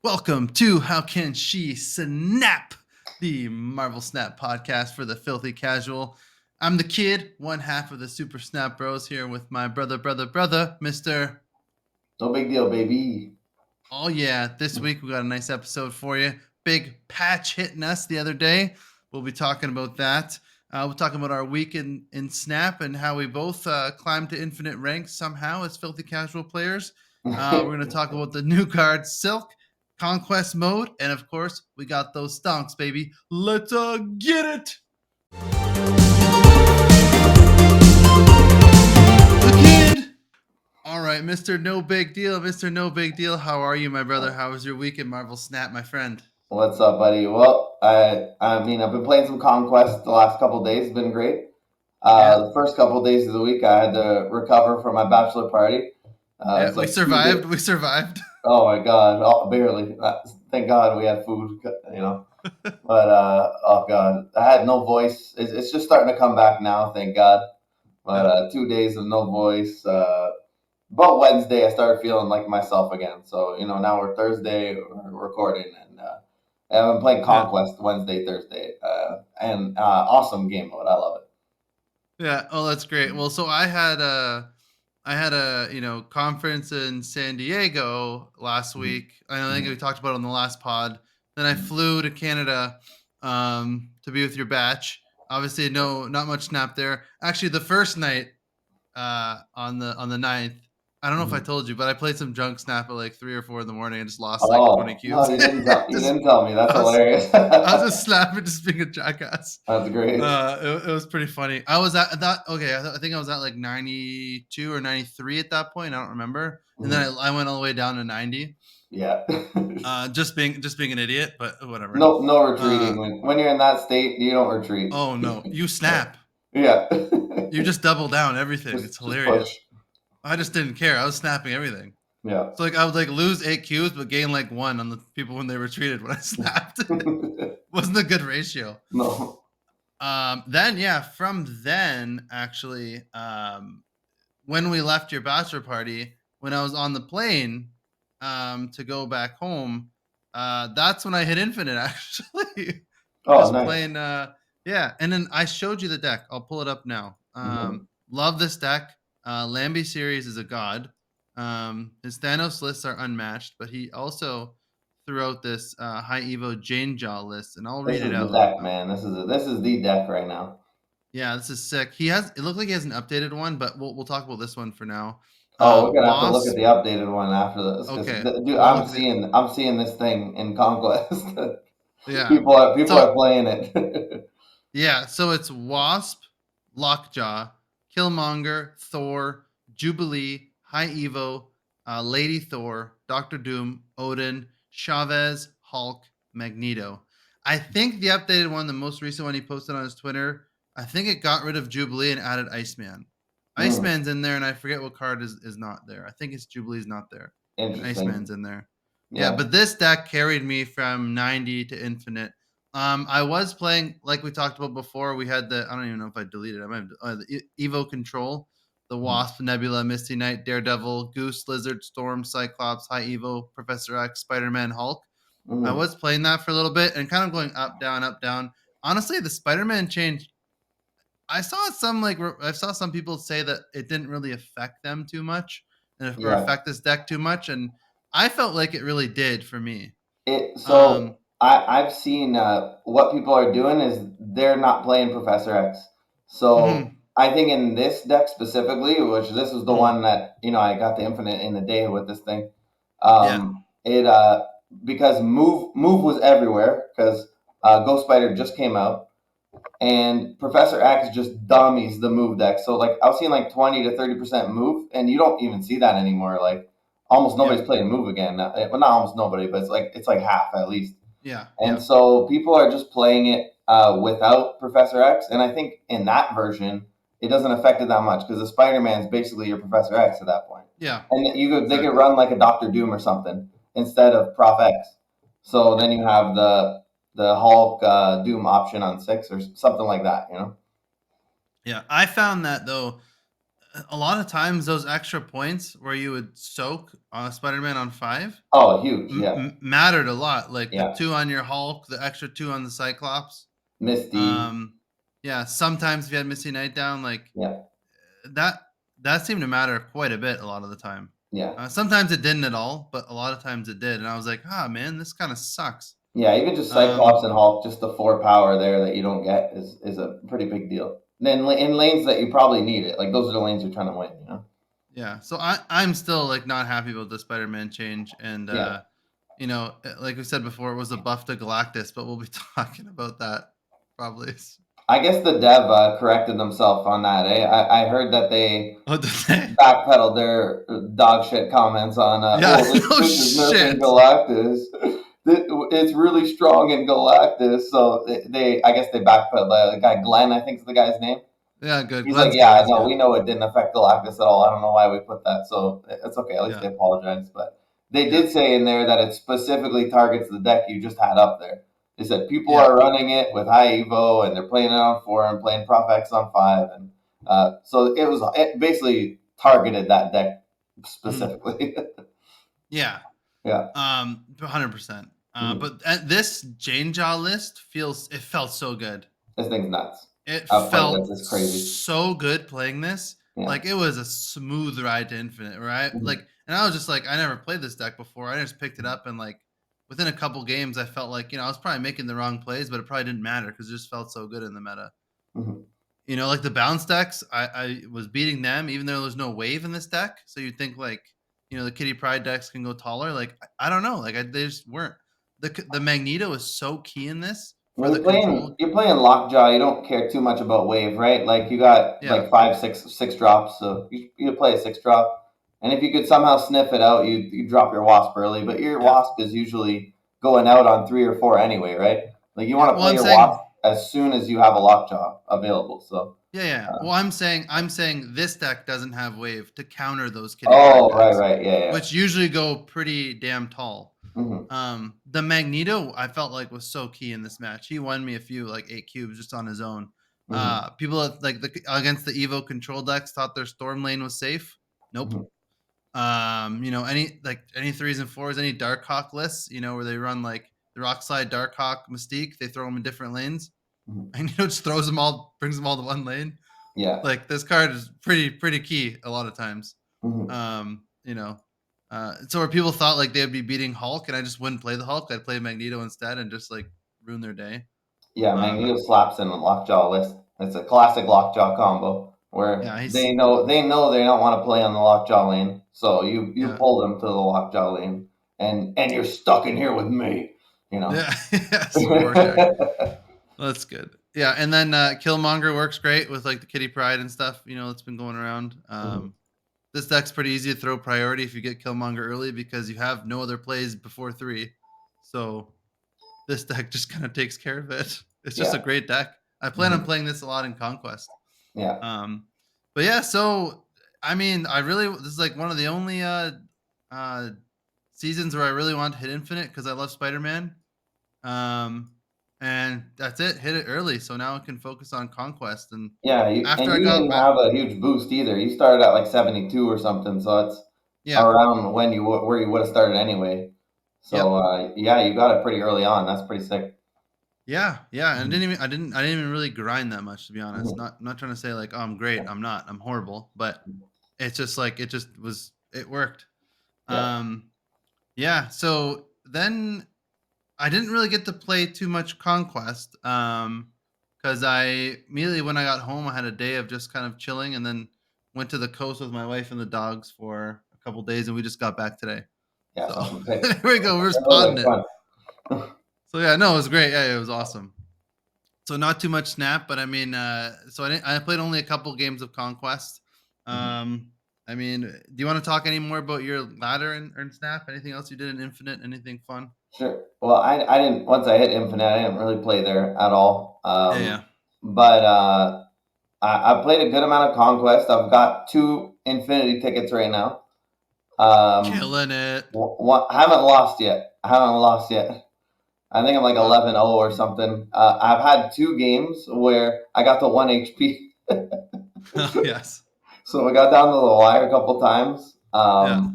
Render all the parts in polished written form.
Welcome to How Can She Snap, the Marvel Snap podcast for the filthy casual. I'm the kid, one half of the Super Snap Bros, here with my brother, Mr. No big deal, baby. Oh, yeah, this week we got a nice episode for you. Big patch hitting us the other day. We'll be talking about that. We'll talk about our week in Snap and how we both climbed to infinite ranks somehow as filthy casual players. We're going to talk about the new card, Silk, Conquest mode, and of course, we got those stonks, baby. Let's get it! The kid! All right, Mr. No Big Deal. Mr. No Big Deal, how are you, my brother? How was your week in Marvel Snap, my friend? What's up, buddy? Well, I mean, I've been playing some Conquest the last couple of days. It's been great. Yeah. The first couple of days of the week, I had to recover from my bachelor party. Yeah, It's we like 2 days. survived. We survived. Oh my God, barely. Thank God we had food, you know. But oh God, I had no voice. It's just starting to come back now, thank God. But Yeah. 2 days of no voice. About Wednesday, I started feeling like myself again. So now we're Thursday, we're recording, and I've been playing Yeah. Conquest Wednesday, Thursday, and awesome game mode. I love it. Yeah. Oh, that's great. Well, so I had a conference in San Diego last Mhm, week. I think we mhm. talked about it on the last pod. Then I flew to Canada to be with your batch. Obviously, no, not much snap there. Actually, the first night on the ninth. I don't know if I Mhm. told you, but I played some junk snap at like 3 or 4 in the morning and just lost like 20 Oh no, cubes. you just didn't tell me. That's I was hilarious. I was just snapping, just being a jackass. That's great. It was pretty funny. I was at that. Okay, I think I was at like 92 or 93 at that point. I don't remember. And then Mhm. I went all the way down to 90. Yeah. Just being an idiot, but whatever. No Uh, retreating when you're in that state. You don't retreat. oh no, you snap. Yeah. You just double down everything. It's just push. hilarious. I just didn't care. I was snapping everything. Yeah. So like I would like lose 8 cubes, but gain like one on the people when they retreated when I snapped. Wasn't a good ratio. No. Then yeah, from then actually, when we left your bachelor party, when I was on the plane to go back home, that's when I hit infinite actually. Oh, Just nice. playing yeah, and then I showed you the deck. I'll pull it up now. Mhm. Love this deck. Lambie series is a god. His Thanos lists are unmatched, but he also threw out this high Evo Jane Jaw list, and I'll This read it is the out. deck, man. This is the deck right now. Yeah, this is sick. He has. It looks like he has an updated one, but we'll talk about this one for now. Oh, we're gonna have to look at Wasp. the updated one after this because, Okay, dude, we'll I'm look at the. seeing I'm seeing this thing in Conquest. Yeah. people are So playing it. yeah, so it's Wasp, Lockjaw, Killmonger, Thor, Jubilee, High Evo, Lady Thor, Doctor Doom, Odin, Chavez, Hulk, Magneto. I think the updated one, the most recent one he posted on his Twitter, I think it got rid of Jubilee and added Iceman. Hmm, Iceman's in there, and I forget what card is not there. I think it's Jubilee's not there, and Iceman's interesting. in there. Yeah, Yeah. but this deck carried me from 90 to infinite. I was playing like we talked about before. We had I don't even know if I deleted it. I might have, the Evo Control, the Wasp, Nebula, Misty Knight, Daredevil, Goose, Lizard, Storm, Cyclops, High Evo, Professor X, Spider Man, Hulk. I Hmm. was playing that for a little bit and kind of going up, down, up, down. Honestly, the Spider Man change. I saw some people say that it didn't really affect them too much, or Yeah. affect this deck too much, and I felt like it really did for me. It Um, so I've seen what people are doing is they're not playing Professor X. So mhm, I think in this deck specifically, which this was the mhm, one that I got the infinite in the day with this thing. yeah, It because move was everywhere because Ghost Spider just came out and Professor X just dummies the move deck. So like I was seeing like 20 to 30% move, and you don't even see that anymore. Like almost yeah, nobody's playing move again. Well, not almost nobody, but it's like half at least. yeah, And yeah. so people are just playing it without Professor X, and I think in that version it doesn't affect it that much because the Spider Man is basically your Professor X at that point. Yeah, And they could exactly. run like a Doctor Doom or something instead of Prof X. So Yeah. then you have the Hulk Doom option on 6 or something like that. Yeah. I found that though, a lot of times those extra points where you would soak Spider-Man on 5 Oh, huge. Yeah. mattered a lot. Like the Yeah. 2 on your Hulk, the extra 2 on the Cyclops. Misty. Um, yeah, sometimes if you had Misty Knight down, like Yeah. that that seemed to matter quite a bit a lot of the time. Yeah. Sometimes it didn't at all, but a lot of times it did, and I was like, "Ah, man, this kind of sucks." Yeah, even just Cyclops and Hulk, just the 4 power there that you don't get is a pretty big deal. Then in lanes that you probably need it, like those are the lanes you're trying to win, you know? Yeah, so I'm still like not happy about the Spider-Man change, and Yeah. like we said before, it was a buff to Galactus, but we'll be talking about that probably. I guess the dev corrected themselves on that, eh? I heard that they Oh, did they? backpedaled their dog shit comments on, Yeah, no this is nerfing shit. Galactus. It's really strong in Galactus, so I guess they backpedaled. The guy Glenn, I think is the guy's name. Yeah, good. He's like, Glenn's good. yeah, He's no, good. we know it didn't affect Galactus at all. I don't know why we put that, so it's okay. At least Yeah, they apologized, but they yeah, did say in there that it specifically targets the deck you just had up there. They said people yeah. are running it with high Evo and they're playing it on 4 and playing Prof X on 5, and so it basically targeted that deck Mhm. specifically. Yeah. Yeah. 100%. Mhm. But this Jane Jaw list felt so good. This thing's nuts. It I've played felt this. It's crazy. so good playing this. Yeah. Like it was a smooth ride to infinite, right? Mhm. Like, and I was just like, I never played this deck before. I just picked it up and like within a couple games, I felt like I was probably making the wrong plays, but it probably didn't matter because it just felt so good in the meta. Mhm. Like the bounce decks, I was beating them even though there's no wave in this deck. So you'd think like, the Kitty Pride decks can go taller. Like I don't know, like they just weren't. The Magneto is so key in this for Well, the control. you're playing Lockjaw. You don't care too much about wave, right? Like you got Yeah, like five, six drops, so you play a 6 drop, and if you could somehow sniff it out, you drop your Wasp early. But your yeah, Wasp is usually going out on 3 or 4 anyway, right? Like you yeah. want to Well, play I'm your saying Wasp as soon as you have a Lockjaw available. So, yeah, yeah. uh, Well, I'm saying this deck doesn't have wave to counter those Kitty Pride oh, right, decks, right, yeah, yeah. which usually go pretty damn tall. Hmm. The Magneto I felt like was so key in this match. He won me a few like 8 cubes just on his own. Hmm. People like against the Evo control decks thought their Storm lane was safe. Nope. Hmm. Any threes and fours, any Darkhawk lists, where they run like the Rockslide Darkhawk Mystique, they throw them in different lanes, Hmm. and just throws them all, brings them all to one lane. Yeah. Like this card is pretty key a lot of times. Hmm. Um, you know, so where people thought like they'd be beating Hulk, and I just wouldn't play the Hulk, I'd play Magneto instead and just like ruin their day. Yeah, Uh, Magneto slaps in the Lockjaw list. It's a classic Lockjaw combo where yeah, they don't want to play on the Lockjaw lane, so you yeah, pull them to the Lockjaw lane, and you're stuck in here with me, you know. yeah, yes, Rorschach. That's good. Yeah, and then Killmonger works great with like the Kitty Pride and stuff. That's been going around. Mhm. This deck's pretty easy to throw priority if you get Killmonger early because you have no other plays before 3. So this deck just kind of takes care of it. It's just a Yeah. great deck. I plan on Mhm. playing this a lot in Conquest. Yeah. Um, but yeah, so I mean, this is like one of the only uh seasons where I really want to hit Infinite because I love Spider-Man. Um, and that's it. Hit it early, so now I can focus on Conquest. And Yeah, after and I you got didn't back, have a huge boost either. You started at like 72 or something, so it's yeah, around where you would have started anyway. So yep, yeah, you got it pretty early on. That's pretty sick. yeah, yeah. And Mhm. I didn't even really grind that much to be honest. Mhm. Not trying to say like, oh, I'm great. I'm not. I'm horrible. But it's just like it worked. Yeah. Um, yeah. So then I didn't really get to play too much Conquest. Because I immediately when I got home, I had a day of just kind of chilling, and then went to the coast with my wife and the dogs for a couple days, and we just got back today. Yeah, So something sick. there we go. We're That was spotting like it. fun. So yeah, no, it was great. Yeah, it was awesome. So not too much Snap, but I mean, I played only a couple games of Conquest. Mhm. Um, I mean, do you want to talk any more about your ladder and Snap? Anything else you did in Infinite? Anything fun? Sure. Well, I didn't once I hit Infinite, I didn't really play there at all. Yeah, yeah. But I played a good amount of Conquest. I've got 2 Infinity tickets right now. Killing it. I haven't lost yet. I haven't lost yet. I think I'm like Wow. 11-0 or something. I've had 2 games where I got to 1 HP. Yes. So we got down to the wire a couple times. Yeah.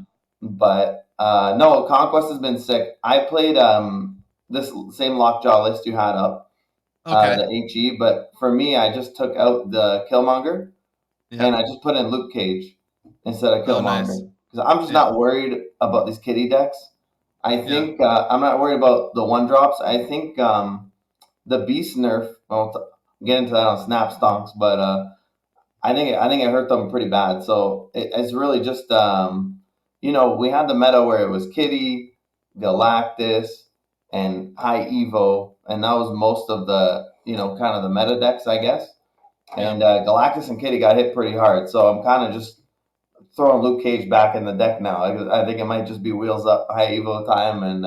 But no, Conquest has been sick. I played this same lockjaw list you had up, Okay. the HE, but for me, I just took out the Killmonger and Yeah. I just put in Luke Cage instead of Oh, nice. Killmonger because I'm just Yeah. not worried about these kitty decks. I Yeah. think I'm not worried about the one drops. I think the Beast nerf. I'll get into that on Snap Stonks, but I think it hurt them pretty bad. So it's really just we had the meta where it was Kitty, Galactus, and High Evo, and that was most of the kind of the meta decks, I guess. Yeah. And Galactus and Kitty got hit pretty hard, so I'm kind of just throwing Luke Cage back in the deck now. I think it might just be wheels up High Evo time, and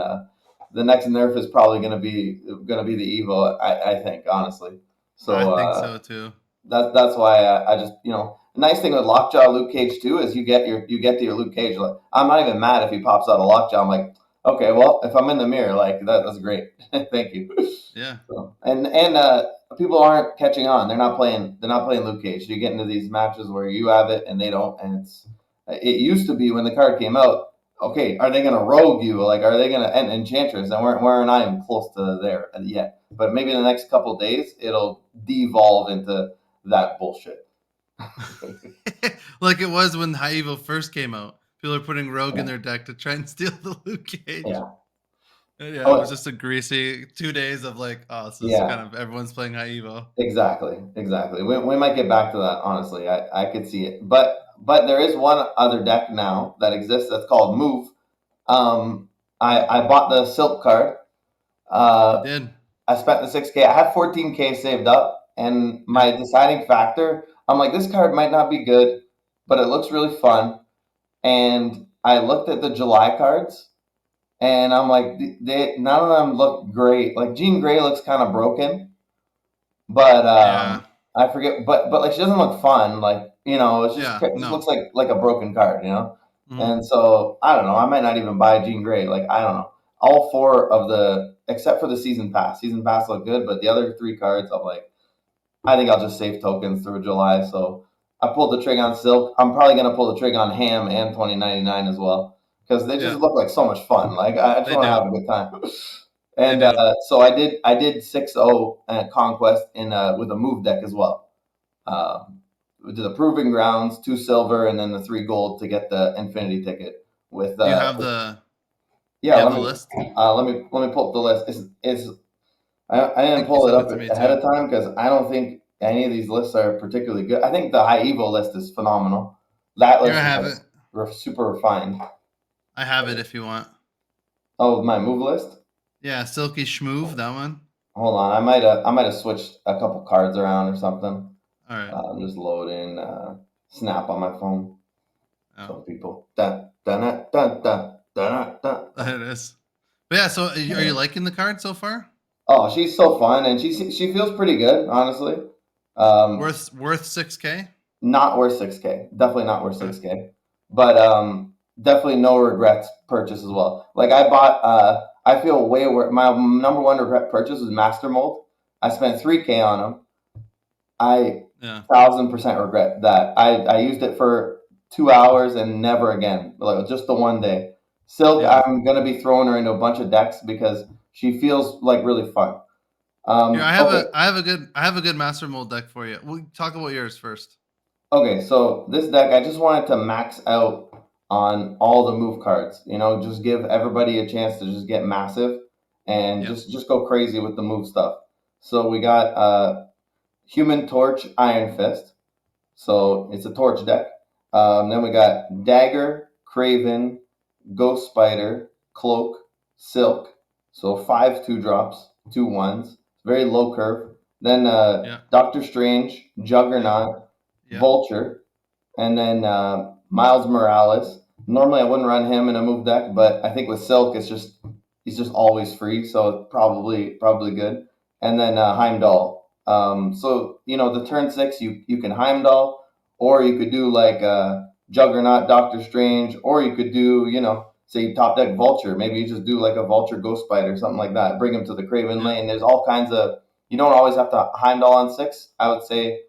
the next nerf is probably gonna be the Evo. I think honestly. I So think so too. that's why I just the nice thing with Lockjaw Luke Cage too is you get to your Luke Cage. Like, I'm not even mad if he pops out a Lockjaw. I'm like, okay, well if I'm in the mirror, like that's great. Thank you. Yeah. So, and people aren't catching on. They're not playing. They're not playing Luke Cage. You get into these matches where you have it and they don't, and it used to be when the card came out. Okay, are they gonna rogue you? Like, are they gonna end Enchantress? And we're not even close to there yet. But maybe in the next couple of days, it'll devolve into that bullshit. Like it was when High Evo first came out. People are putting Rogue in Yeah. their deck to try and steal the Luke Cage. Yeah. Yeah, it was Oh, just a greasy 2 days of like, oh, this is kind yeah. of everyone's playing High Evo. Exactly. Exactly. We might get back to that. Honestly, I could see it. But there is one other deck now that exists that's called Move. I bought the Silk card. You Uh, did. I spent the 6K. I had 14K saved up, and Yeah. my deciding factor, I'm like, this card might not be good, but it looks really fun. And I looked at the July cards, and I'm like, none of them look great. Like Jean Grey looks kind of broken, but Yeah. I forget. But like she doesn't look fun. Like Yeah. it just No. looks like a broken card. Hmm. And so I don't know. I might not even buy Jean Grey. Like I don't know. All four of except for the season pass. Season pass look good, but the other three cards, I'm like, I think I'll just save tokens through July. So I pulled the trig on Silk. I'm probably gonna pull the trig on Ham and 2099 as well because they just Yeah. look like so much fun. Like I just They want to do. have a good time. They And do. so I did 6-0 at Conquest in with a move deck as well. We did the Proving Grounds, 2 silver, and then the 3 gold to get the Infinity ticket. With Do you have the? yeah, You have the list? let me pull up the list. I I didn't think you pull it sent up it to me ahead too. of time because I don't think any of these lists are particularly good. I think the High Evo list is phenomenal. That Here list I is have like it. super refined. I have it if you want. Oh, my move list. Yeah, Silky Schmoove, that one. Hold on, I might have switched a couple cards around or something. All right. I'm just loading Snap on my phone. Oh, So people, dun dun dun dun dun dun dun. there it is. But yeah, so are you liking the card so far? Oh, she's so fun, and she feels pretty good, honestly. Um, Worth 6K? Not worth 6K. Definitely not worth Okay. 6K. But definitely no regrets purchase as well. Like I bought I feel way worse. My number one regret purchase was Master Mold. I spent 3K on them. I Yeah. 1000% regret that. I used it for 2 hours and never again. Like just the one day. Silk, Yeah. I'm gonna be throwing her into a bunch of decks because she feels like really fun. Here, Okay, I have a good Master Mold deck for you. We'll talk about yours first. Okay, so this deck, I just wanted to max out on all the move cards. Just give everybody a chance to just get massive and Yeah. just go crazy with the move stuff. So we got Human Torch, Iron Fist. So it's a torch deck. Then we got Dagger, Craven, Ghost Spider, Cloak, Silk. So 5 2-drops, 2 1s. Very low curve. Then Yeah. Doctor Strange, Yeah. Juggernaut, Yeah. Vulture, and then Miles Morales. Normally, I wouldn't run him in a move deck, but I think with Silk, he's just always free, so it's probably good. And then Heimdall. So the turn 6, you can Heimdall, or you could do like Juggernaut, Doctor Strange, or you could do say top deck Vulture. Maybe you just do like a Vulture Ghost Spider, something like that. Bring him to the Craven Yeah. lane. There's all kinds of. You don't always have to Heimdall on 6. I would say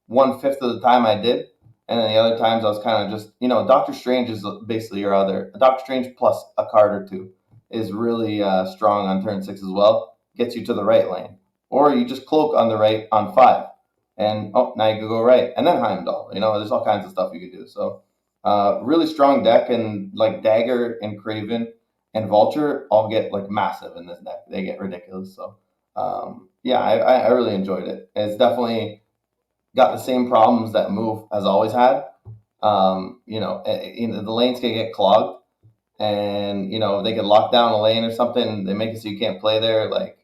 1/5 of the time I did. And then the other times I was kind of just, Doctor Strange is basically your other Doctor Strange plus a card or two is really strong on turn 6 as well. Gets you to the right lane, or you just cloak on the right on 5, and now you can go right, and then Heimdall. There's all kinds of stuff you can do. So really strong deck, and like Dagger and Craven and Vulture all get like massive in this deck. They get ridiculous. So yeah, I really enjoyed it. It's definitely got the same problems that Move has always had. The lanes can get clogged, and they can lock down a lane or something. They make it so you can't play there. Like,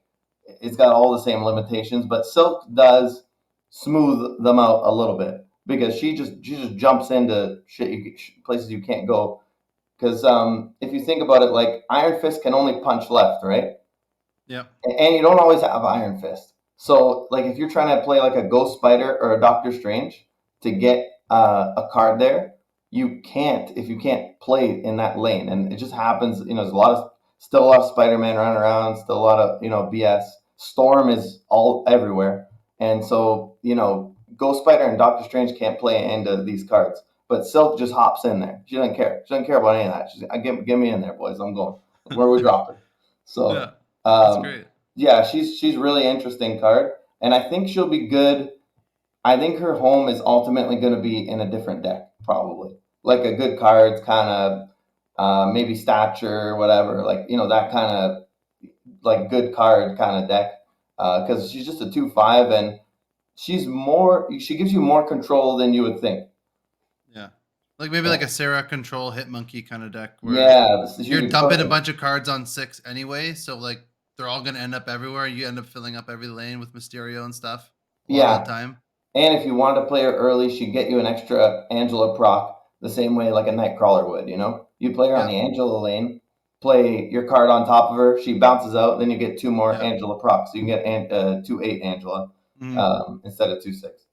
it's got all the same limitations, but Silk does smooth them out a little bit, because she just jumps into places you can't go. Because if you think about it, like Iron Fist can only punch left, right? Yeah. And you don't always have Iron Fist. So, like, if you're trying to play like a Ghost Spider or a Doctor Strange to get a card there, you can't if you can't play in that lane. And it just happens. There's still a lot of Spider-Man running around, still a lot of BS. Storm is all everywhere, and so Ghost Spider and Doctor Strange can't play into these cards. But Silk just hops in there. She doesn't care. She doesn't care about any of that. She's like, get me in there, boys. I'm going. Where we dropping? So. Yeah. That's Um, great. yeah, she's really interesting card, and I think she'll be good. I think her home is ultimately going to be in a different deck, probably like a good cards kind of, maybe stature, whatever, like that kind of like good card kind of deck, because she's just a 2/5, and she gives you more control than you would think. Yeah. Like maybe Yeah, like a Sarah control hit monkey kind of deck where yeah, she'd you're be dumping a perfect. bunch of cards on 6 anyway, so like they're all gonna end up everywhere. You end up filling up every lane with Mysterio and stuff a lot of the Yeah, time. and if you wanted to play her early, she'd get you an extra Angela proc the same way like a Nightcrawler would, You play her on Yeah. the Angela lane, play your card on top of her, she bounces out, then you get 2 more Yeah. Angela procs. So you can get 2/8 Angela, Mhm. instead of 2/6.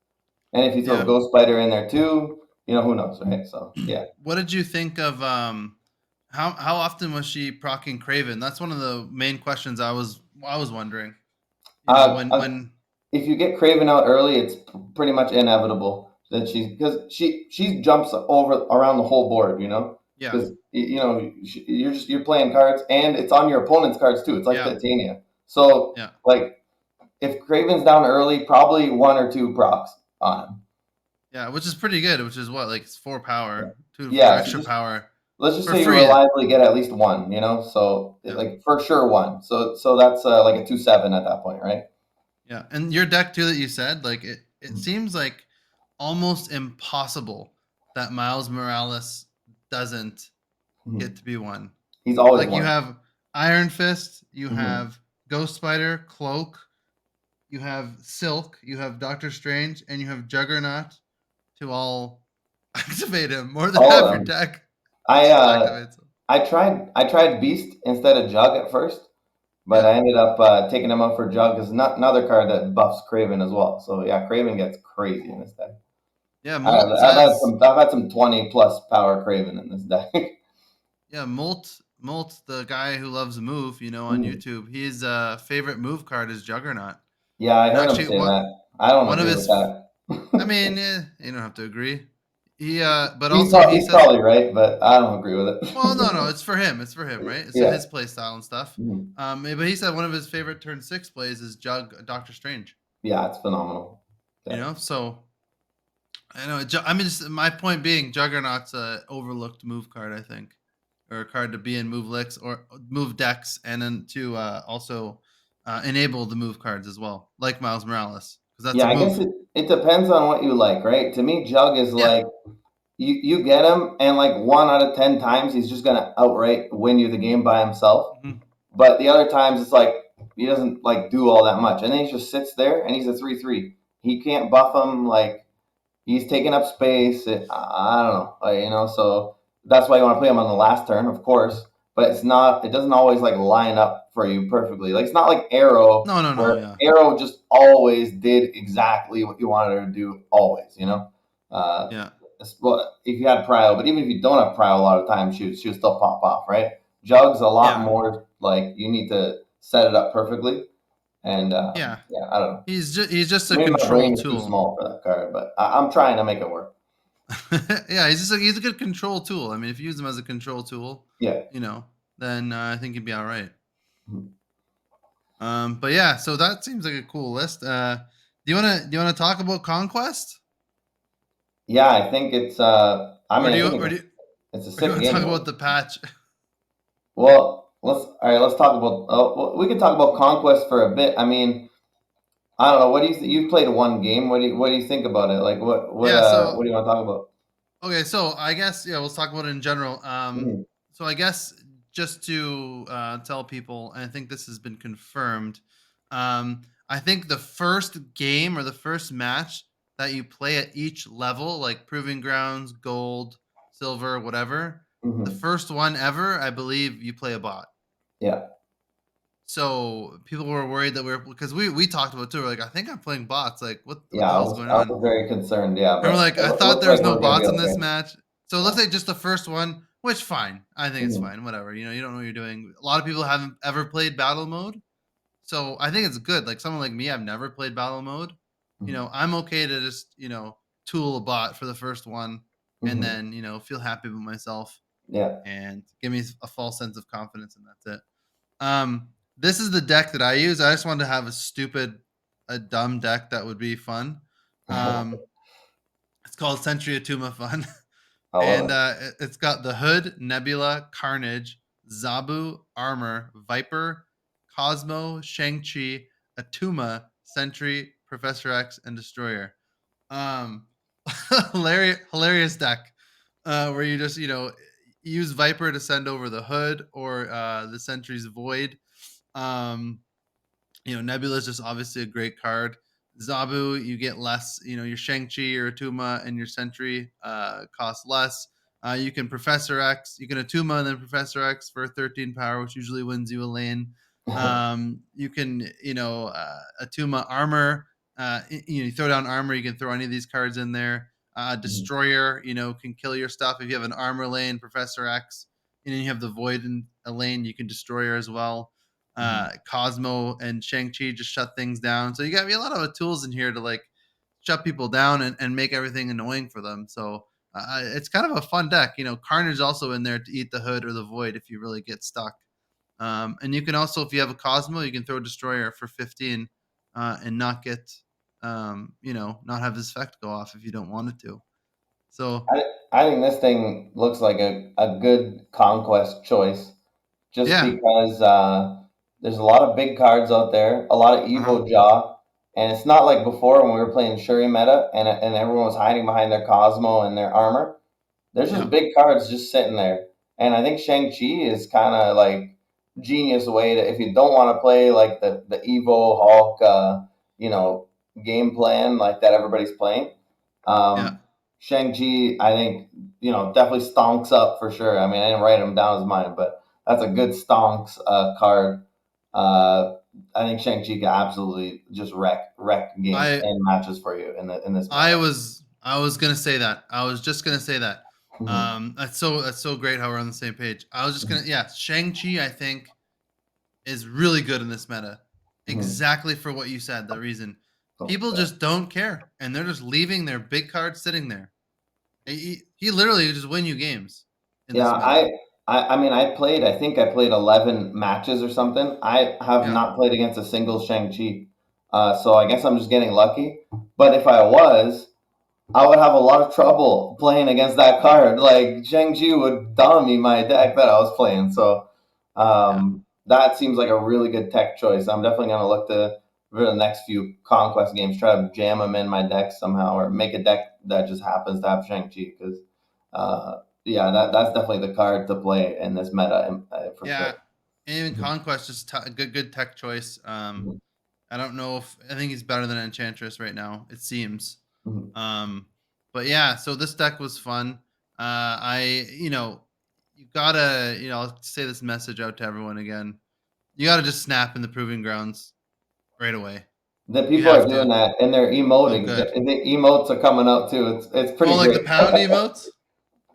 And if you throw Yeah. Ghost Spider in there too, who knows, right? So yeah. What did you think of how often was she procking Craven? That's one of the main questions I was wondering. Uh, When uh, when if you get Craven out early, it's pretty much inevitable that because she jumps over around the whole board, yeah. because you're playing cards, and it's on your opponent's cards too. It's like Yeah. Titania. So Yeah. like if Craven's down early, probably 1 or 2 procs on him. Yeah, which is pretty good, which is what, like it's 4 power, 2 to 4 Yeah, so extra just power let's just for say you free. reliably get at least one, so Yeah. like for sure one. So that's like a 2/7 at that point, right? Yeah, and your deck too that you said, like it seems like almost impossible that Miles Morales doesn't Mhm. get to be one. He's always Like you one. have Iron Fist, you Hmm. have Ghost Spider, Cloak, you have Silk, you have Doctor Strange, and you have Juggernaut to all activate him. More than All of half your them. deck I just uh activates him. I tried Beast instead of Jug at first, but Yeah. I ended up taking him out for Jug because not another card that buffs Craven as well. So yeah, Craven gets crazy in this deck. Yeah, I, Molt I've had says some I've had some 20 plus power Craven in this deck. yeah, Molt, the guy who loves move, on Mm. YouTube, his favorite move card is Juggernaut. Yeah, I And heard him actually, say what that. I don't one of agree with his, that. I mean, you don't have to agree. But he's also he he's says, probably right, but I don't agree with well, no, it. no, it's for him. It's for him, right? It's Yeah. his play style and stuff. Mhm. But he said one of his favorite turn 6 plays is Doctor Strange. Yeah, it's phenomenal. Yeah. So I know. I mean, just my point being, Juggernaut's a overlooked move card, I think, or a card to be in move licks or move decks, and then to also enable the move cards as well, like Miles Morales, because that's Yeah, a I guess move. it depends on what you like, right? To me, Jug is Yeah. like you get him, and like 1 out of 10 times, he's just gonna outright win you the game by himself. Hmm. But the other times, it's like he doesn't like do all that much, and then he just sits there, and he's a 3/3. He can't buff him. Like, he's taking up space. I don't know, so that's why you want to play him on the last turn, of course. But it's not. It doesn't always like line up for you perfectly. Like, it's not like Arrow, No, no, no. where Yeah. Arrow just always did exactly what you wanted her to do, always. Uh, Yeah. well, if you had Prio, but even if you don't have Prio, a lot of times she would still pop off, right? Jug's a lot Yeah. more like you need to set it up perfectly, and Yeah. yeah, I don't know. He's just a Maybe my control brain is too tool. small for that card, but I'm trying to make it work. Yeah, he's a good control tool. I mean, if you use him as a control tool, Yeah. you know, then I think you'd be all right. Mhm. But yeah, so that seems like a cool list. Do you wanna talk about conquest, Yeah, I think it's. I or mean, do I you think or do you, it's a or do you sick want to game talk about mode. the patch? Well, let's all right. Let's talk about. Well, we can talk about conquest for a bit. I mean, I don't know. What do you you've played one game? What do you think about it? Like, Yeah. So what do you want to talk about? okay, so I guess yeah, let's talk about it in general. Mhm. So I guess just to tell people, and I think this has been confirmed. I think the first game or the first match that you play at each level, like Proving Grounds, Gold, Silver, whatever, the Mhm. first one ever, I believe you play a bot. Yeah. So people were worried that because we talked about it too. We're like, I think I'm playing bots. Like, what Yeah. the hell's going I on? was very concerned. Yeah, And we're but like, I it thought looks there was like no we're gonna be bots in this okay. match. So it looks Yeah. like just the first one, which fine. I think it's Mhm. fine. Whatever. You don't know what you're doing. A lot of people haven't ever played battle mode. So I think it's good. Like someone like me, I've never played battle mode. Mhm. I'm okay to just, tool a bot for the first one and Mhm. then, feel happy with myself Yeah. and give me a false sense of confidence and that's it. This is the deck that I use. I just wanted to have a dumb deck that would be fun. Um, it's called Sentry Atuma Fun. I love And it. it's got the Hood, Nebula, Carnage, Zabu, Armor, Viper, Cosmo, Shang-Chi, Atuma, Sentry, Professor X, and Destroyer. Um, hilarious deck where you just, use Viper to send over the Hood or the Sentry's Void. Um, Nebula is just obviously a great card. Zabu, you get less. Your Shang-Chi, your Atuma, and your Sentry cost less. You can Professor X, you can Atuma and then Professor X for 13 power, which usually wins you a lane. You can, Atuma armor. You throw down armor, you can throw any of these cards in there. Mhm. Destroyer, can kill your stuff. If you have an armor lane, Professor X, and then you have the Void in a lane, you can Destroyer as well. Mhm. Cosmo and Shang-Chi just shut things down. So you got a lot of tools in here to like shut people down and make everything annoying for them. So it's kind of a fun deck. Carnage is also in there to eat the Hood or the Void if you really get stuck. And you can also, if you have a Cosmo, you can throw Destroyer for 15 and not get, not have this effect go off if you don't want it to. So I think this thing looks like a good conquest choice, just yeah, because there's a lot of big cards out there, a lot of uh-huh. Evo Jaw, and it's not like before when we were playing Shuri meta and everyone was hiding behind their Cosmo and their armor. There's just Yeah, big cards just sitting there, and I think Shang Chi is kind of like genius way to if you don't want to play like the Evo Hulk, you know, game plan like that everybody's playing. yeah. Shang Chi, I think definitely stonks up for sure. I mean, I didn't write him down as mine, but that's a good stonks card. Uh, I think Shang Chi can absolutely just wreck games I and matches for you in this meta. I was gonna say that. I was just gonna say that. Mhm, That's so great how we're on the same page. I was just mhm, gonna yeah, Shang-Chi I think is really good in this meta. mhm. Exactly for what you said, the reason. So, People just don't care and they're just leaving their big cards sitting there. He literally could just win you games in yeah, this meta. I mean, I think I played 11 matches or something. I have Yeah. not played against a single Shang-Chi. So I guess I'm just getting lucky. But if I was, I would have a lot of trouble playing against that card. Like Shang-Chi would dummy my deck that I was playing. So Yeah. that seems like a really good tech choice. I'm definitely going to look to for the next few conquest games, try to jam them in my deck somehow, or make a deck that just happens to have Shang-Chi. Because yeah, that's definitely the card to play in this meta for Yeah. sure. And even Mhm, Conquest just a good tech choice. mhm, I don't know if I think he's better than Enchantress right now. It seems. mhm. Um, but yeah, so this deck was fun. You gotta, I'll say this message out to everyone again. You gotta just snap in the proving grounds right away. The You people are have doing to. that, and they're So emoting. good. The emotes are coming up too. It's Oh, pretty like the great. pound emotes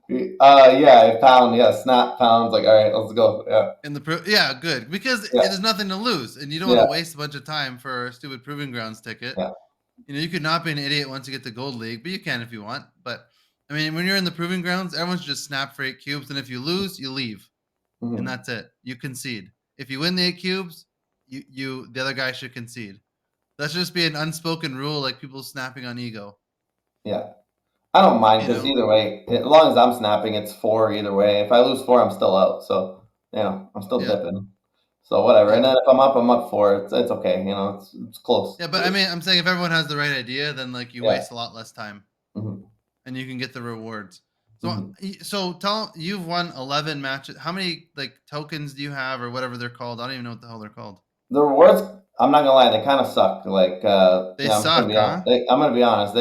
Yeah, pound, yeah, snap pounds. Like, all right, let's go. Yeah, in the yeah, good because yeah, there's nothing to lose, and you don't want yeah, to waste a bunch of time for a stupid proving grounds ticket. yeah. You could not be an idiot once you get to Gold League, but you can if you want. But I mean, when you're in the proving grounds, everyone's just snap for 8 cubes, and if you lose, you leave, and Hmm. that's it. You concede. If you win the 8 cubes, you the other guy should concede. That should just be an unspoken rule, like people snapping on ego. Yeah. I don't mind You because know? either way, as long as I'm snapping, it's four either way. If I lose four, I'm still out. So, I'm still Yeah, dipping. So whatever. And yeah, then if I'm up four. It's okay. It's close. yeah. But I mean, I'm saying if everyone has the right idea, then like you Yeah. waste a lot less time, Hmm. and you can get the rewards. So, Hmm. so tell you've won 11 matches. How many like tokens do you have, or whatever they're called? I don't even know what the hell they're called. The rewards, I'm not gonna lie, they kind of suck. Like, They I'm just gonna suck, be honest. huh? I'm gonna be honest.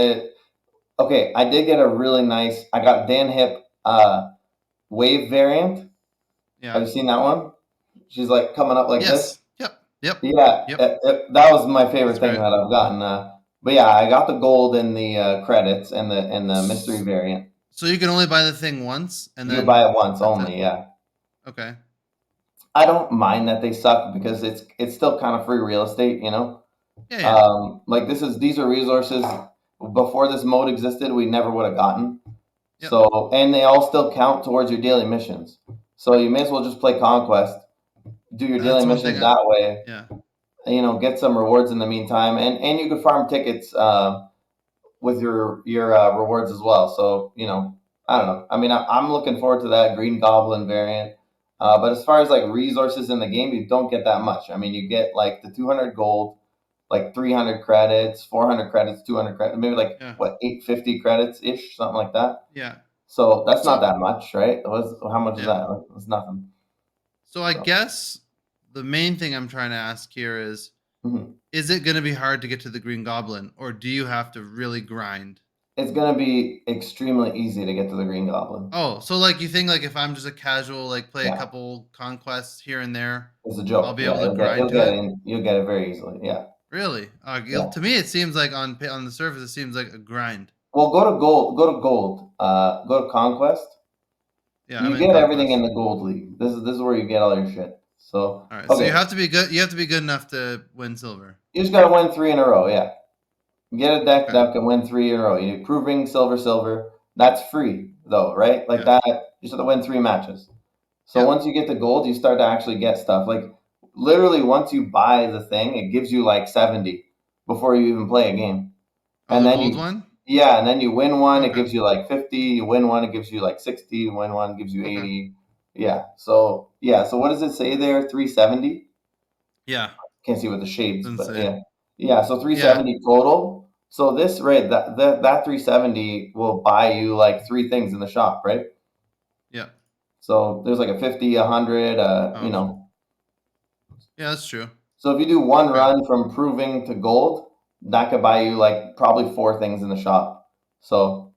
Okay. I did get a really nice. I got Dan Hip wave variant. Have Yeah. you seen that one? She's like coming up like this. Yes. Yep. Yep. Yeah, Yep. that was my That's favorite thing great. that I've gotten. But yeah, I got the gold in the credits and the mystery S- variant. So you can only buy the thing once, and You buy then it once that's it. only. Yeah, Okay. I don't mind that they suck because it's still kind of free real estate. Yeah. Yeah. Like these are resources before this mode existed we never would have gotten. Yep. So and they all still count towards your daily missions. So you may as well just play conquest, do your daily That's one thing. missions that way. Yeah. Get some rewards in the meantime, and you could farm tickets with your rewards as well. So I don't know. I mean, I'm looking forward to that Green Goblin variant. But as far as like resources in the game, you don't get that much. I mean, you get like the 200 gold, like 300 credits, 400 credits, 200 credits, maybe like Yeah. what 850 credits ish, something like that. Yeah. So that's not So that much, right? How much is yeah. that? It's nothing. So I So guess the main thing I'm trying to ask here mhm. is it going to be hard to get to the Green Goblin, or do you have to really grind? It's gonna be extremely easy to get to the Green Goblin. Oh, so like you think like if I'm just a casual like play a Yeah. couple conquests here and there, It's a I'll joke. be able Yeah, to grind to it? you'll get it very easily. Yeah, Really? yeah. To me it seems like on the surface it seems like a grind. Well, go to gold. Go to gold. Go to conquest. Yeah, I'm You in get everything in conquest. the gold league. This is where you get all your shit. So All right. So you okay, have to be good. You have to be good enough to win silver. you just gotta win three in a row. Yeah, get a deck Okay. that can win three in a row. You proving silver, silver. That's free though, right? Like Yeah. that. You just have to win three matches. So Yep. once you get the gold, you start to actually get stuff. Like literally, once you buy the thing, it gives you like 70 before you even play a game. Oh, And the then gold one? and then you win one, it Okay. gives you like 50. You win one, it gives you like 60. You win one, it gives you Okay. 80. So what does it say there? 370? Yeah. Can't see with the shades, It's but insane. yeah. So Yeah. 370 total. So this right that 370 will buy you like three things in the shop, right? Yeah. So there's like a 50, 100, Oh, yeah, that's true. So if you do one Okay. run from proving to gold, that could buy you like probably four things in the shop. So,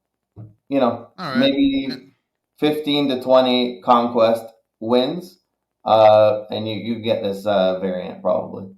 All right. maybe 15 to 20 conquest wins, and you get this variant probably.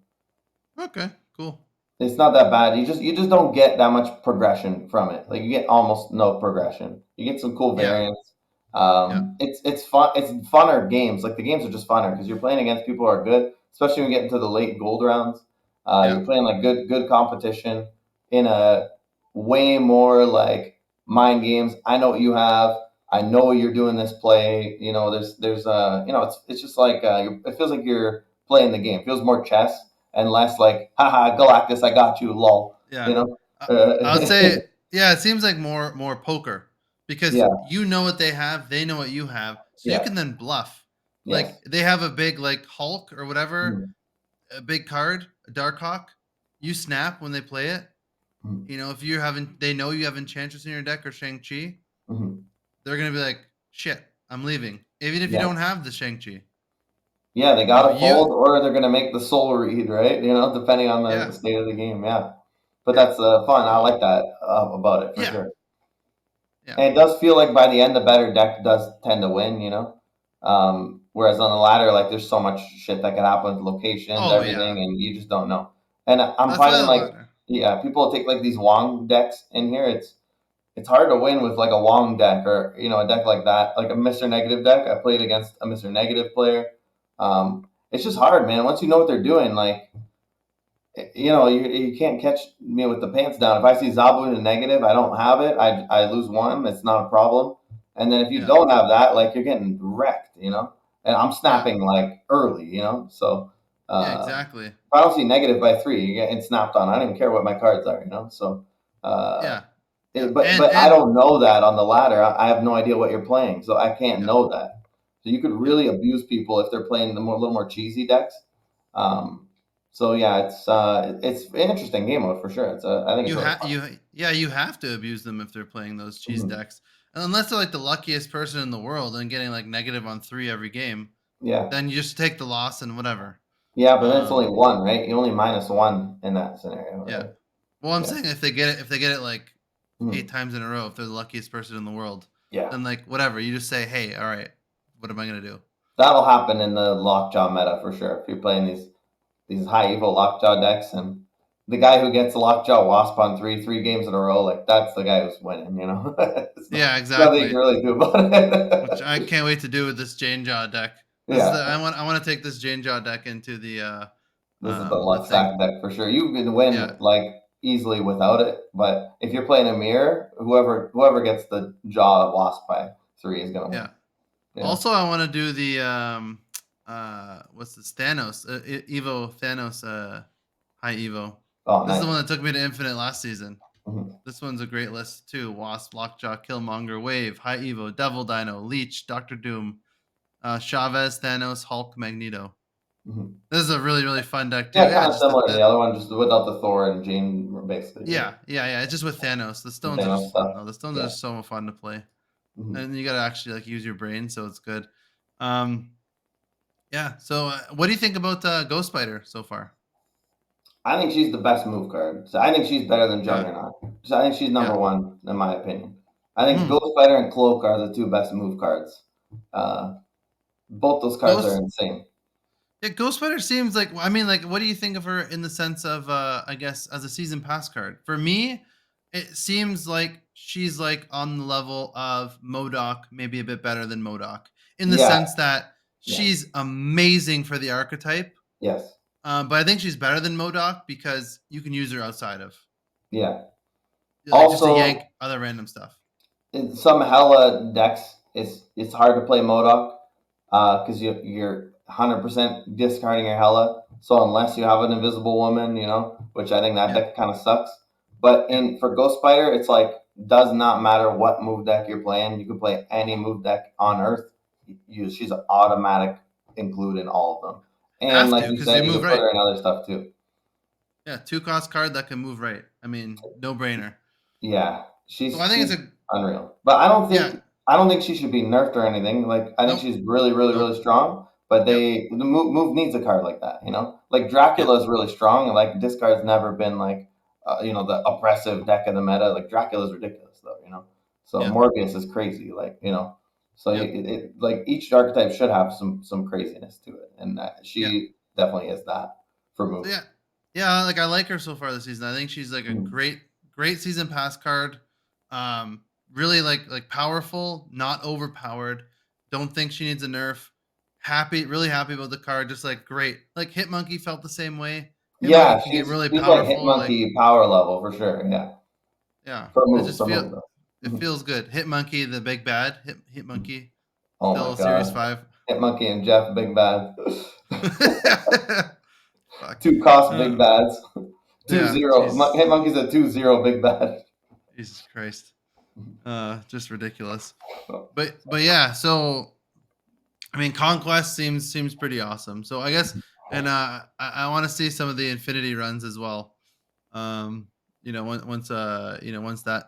Okay. Cool. It's not that bad. You just don't get that much progression from it. Like you get almost no progression. You get some cool Yeah. variants. Yeah. It's fun. It's funner games. Like the games are just funner because you're playing against people who are good, especially when you get into the late gold rounds. Yeah. You're playing like good competition in a way more like mind games. I know what you have. I know you're doing this play. There's it's just like it feels like you're playing the game. It feels more chess and less like, haha, Galactus, I got you, lol. You Yeah. know? I, I would Uh, say yeah. It seems like more poker because yeah, you know what they have, they know what you have, so you yeah, can then bluff. Like yes. they have a big like Hulk or whatever, Mhm, a big card, a Dark Hawk. You snap when they play it. mhm, If you haven't, they know you have Enchantress in your deck or Shang Chi. mhm. They're gonna be like, "Shit, I'm leaving." Even if you Yeah, don't have the Shang Chi, yeah, they gotta you, fold or they're gonna make the soul read, right? Depending on the yeah, state of the game. Yeah, but yeah. that's fun. I So like that about it for yeah, sure. yeah, And it does feel like by the end, the better deck does tend to win. Whereas on the ladder, like there's so much shit that can happen with locations, oh everything, yeah. and you just don't know. And I'm That's why finding the like, ladder. yeah, people take like these Wong decks in here. It's hard to win with like a Wong deck or a deck like that, like a Mr. Negative deck. I played against a Mr. Negative player. It's just hard, man. Once you know what they're doing, like you can't catch me with the pants down. If I see Zabu in a negative, I don't have it. I lose one. It's not a problem. And then if you Yeah. don't have that, like you're getting wrecked, And I'm Yeah. snapping like early, So Yeah. if Exactly. I don't see negative by 3, you're getting snapped on. I don't even care what my cards are, So uh, Yeah. Yeah. but I And don't know that on the ladder. I have no idea what you're playing, so I can't yeah. know that. So you could Yeah. really abuse people if they're playing the little more cheesy decks. Um, so yeah, it's an interesting game mode for sure. I think it's You really have you have to abuse them if they're playing those cheese fun. decks. And unless they're like the luckiest person in the world and getting like negative on 3 every game, Yeah, then you just take the loss and whatever. yeah, but then it's only Um, one, right? You only -1 in that scenario, yeah. right? Well, I'm Yeah, saying if they get it like 8 Mhm. times in a row, if they're the luckiest person in the world, Yeah. then like whatever, you just say, "Hey, all right, what am I gonna do?" That'll happen in the lockjaw meta for sure. If you're playing these high evil lockjaw decks, and the guy who gets lockjaw wasp on 3 games in a row, like that's the guy who's winning. It's Yeah, nothing you can exactly. really do about Which it. I can't wait to do with this Jane Jaw deck. This is the Yeah, I want to take this Jane Jaw deck into this is the the luck thing. stack deck for sure. You can win Yeah. like easily without it, but if you're playing a mirror, whoever gets the jaw wasp by 3 is gonna win. Yeah. Yeah. Also, I want to do the what's this Thanos Evo Thanos high Evo. Oh, This is the nice. one that took me to Infinite last season. Mhm. This one's a great list too. Wasp, Lockjaw, Killmonger, Wave, High Evo, Devil Dino, Leech, Doctor Doom, Chavez, Thanos, Hulk, Magneto. Mhm. This is a really really fun deck too. Yeah, Yeah, kind of just similar to the the other one, just without the Thor and Jane, basically, right? yeah. It's just with Thanos. The The stones are Thanos just fun stuff. though. The stones are Yeah. just so fun to play, Mhm. and you gotta actually like use your brain, so it's good. Um, yeah. So, what do you think about Ghost Spider so far? I think she's the best move card. So I think she's better than Yeah. Juggernaut. So I think she's number Yeah. one in my opinion. I think Mm. Ghost Spider and Cloak are the two best move cards. Uh, both those cards are Ghost. insane. Yeah, Ghost Spider seems like. I mean, like, what do you think of her in the sense of, I guess, as a season pass card? For me, it seems like she's like on the level of Modoc, maybe a bit better than Modoc, in the Yeah, sense that yeah, she's amazing for the archetype. yes, But I think she's better than Modoc because you can use her outside of, yeah. like, just to yank Also, other random stuff. in some hella decks, it's hard to play Modoc because you're 100% discarding your hella. So unless you have an invisible woman, which I think that Yeah. deck kind of sucks. But Yeah. in for Ghost Spider, it's like does not matter what move deck you're playing. You can play any move deck on Earth. She's an automatic include in all of them. And Have like to you because you said, you move can put right. her in other stuff too. Yeah, 2 cost card that can move right. I mean, no brainer. Yeah, So she's I think it's she's a unreal. But yeah. I don't think she should be nerfed or anything. Like I think Nope. she's really really Nope. really strong. But Yep. the move needs a card like that. Like Yep. Dracula is really strong, and like discard's never been like the oppressive deck of the meta. Like Dracula's ridiculous though. So Yep. Morbius is crazy. Like. So Yep. like each archetype should have some craziness to it, and Yeah. she definitely is that for So move. yeah. Yeah, like I like her so far this season. I think she's like a Mhm. great season pass card. Really like powerful, not overpowered. Don't think she needs a nerf. Really happy about the card. Just like great. Like Hitmonkey felt the same way. Yeah, Hitmonkey can get she's really she's like powerful. Like Hitmonkey power level for sure. Yeah. yeah, For it move, just for feel move though. it Mhm. feels good. Hitmonkey, the big bad. Hitmonkey, Oh my still Series god. 5. Hitmonkey and Jeff, big bad. Fuck. Two cost big Uh, bads. Two yeah, zero. Jesus. Hitmonkey's a 2-0 big bad. Jesus Christ. Just ridiculous. But yeah, so I mean Conquest seems pretty awesome. So I guess and I want to see some of the Infinity runs as well. Um, once that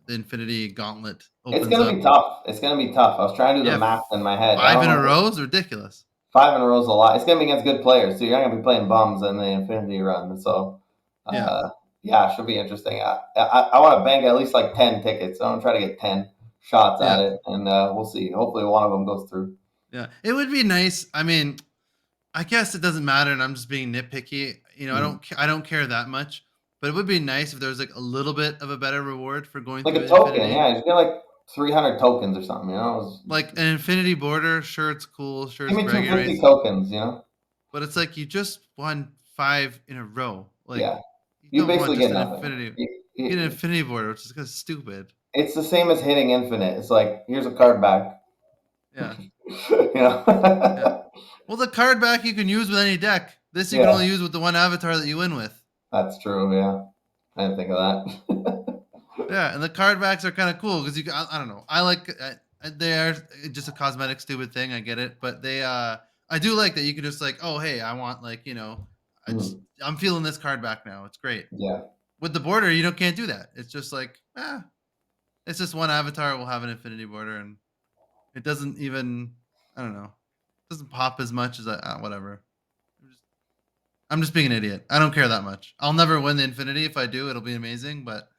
the Infinity Gauntlet It's opens gonna be up. tough. It's gonna be tough. I was trying to do the Yeah, math in my head. I 5 don't in a know. row is ridiculous. 5 in a row is a lot. It's gonna be against good players, so you're not gonna be playing bums in the Infinity Run. So, Yeah. yeah, it should be interesting. I want to bank at least like 10 tickets. I want to try to get 10 shots at Yeah. it, and we'll see. Hopefully, one of them goes through. Yeah. It would be nice. I mean, I guess it doesn't matter, and I'm just being nitpicky. Mhm. I don't care that much, but it would be nice if there was like a little bit of a better reward for going Like through a token, Infinity. yeah. Just get like 300 tokens or something. Like an Infinity border, sure it's cool, sure Give it's me bragging 250 rights, tokens. but it's like you just won 5 in a row. Like, Yeah. you You don't want basically just get an nothing. infinity. You get an infinity border, which is kind of stupid. It's the same as hitting infinite. It's like, here's a card back. Yeah. You know? Yeah. Well, the card back you can use with any deck. This you can Yeah, only use with the one avatar that you win with. that's true. Yeah. I didn't think of that. Yeah, and the card backs are kind of cool because I don't know. I like they are just a cosmetic stupid thing. I get it, but I do like that you can just like, oh hey, I want like I'm feeling this card back now. It's great. Yeah. With the border, you don't can't do that. It's just like it's just one avatar will have an infinity border, and it doesn't even I don't know, it doesn't pop as much as whatever. I'm just, I'm just being an idiot. I don't care that much. I'll never win the infinity. If I do, it'll be amazing, but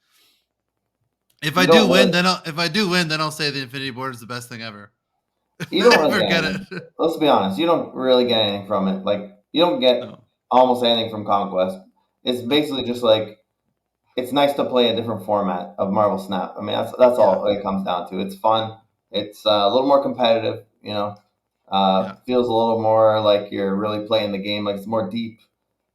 if I You do don't win, really, then I'll say the Infinity Board is the best thing ever. you don't really get Forget anything. it. Let's be honest. You don't really get anything from it. Like, you don't get No, almost anything from Conquest. It's no, basically just like, it's nice to play a different format of Marvel Snap. I mean, that's yeah, all it comes down to. It's fun. It's a little more competitive. You know, yeah, feels a little more like you're really playing the game. Like it's more deep.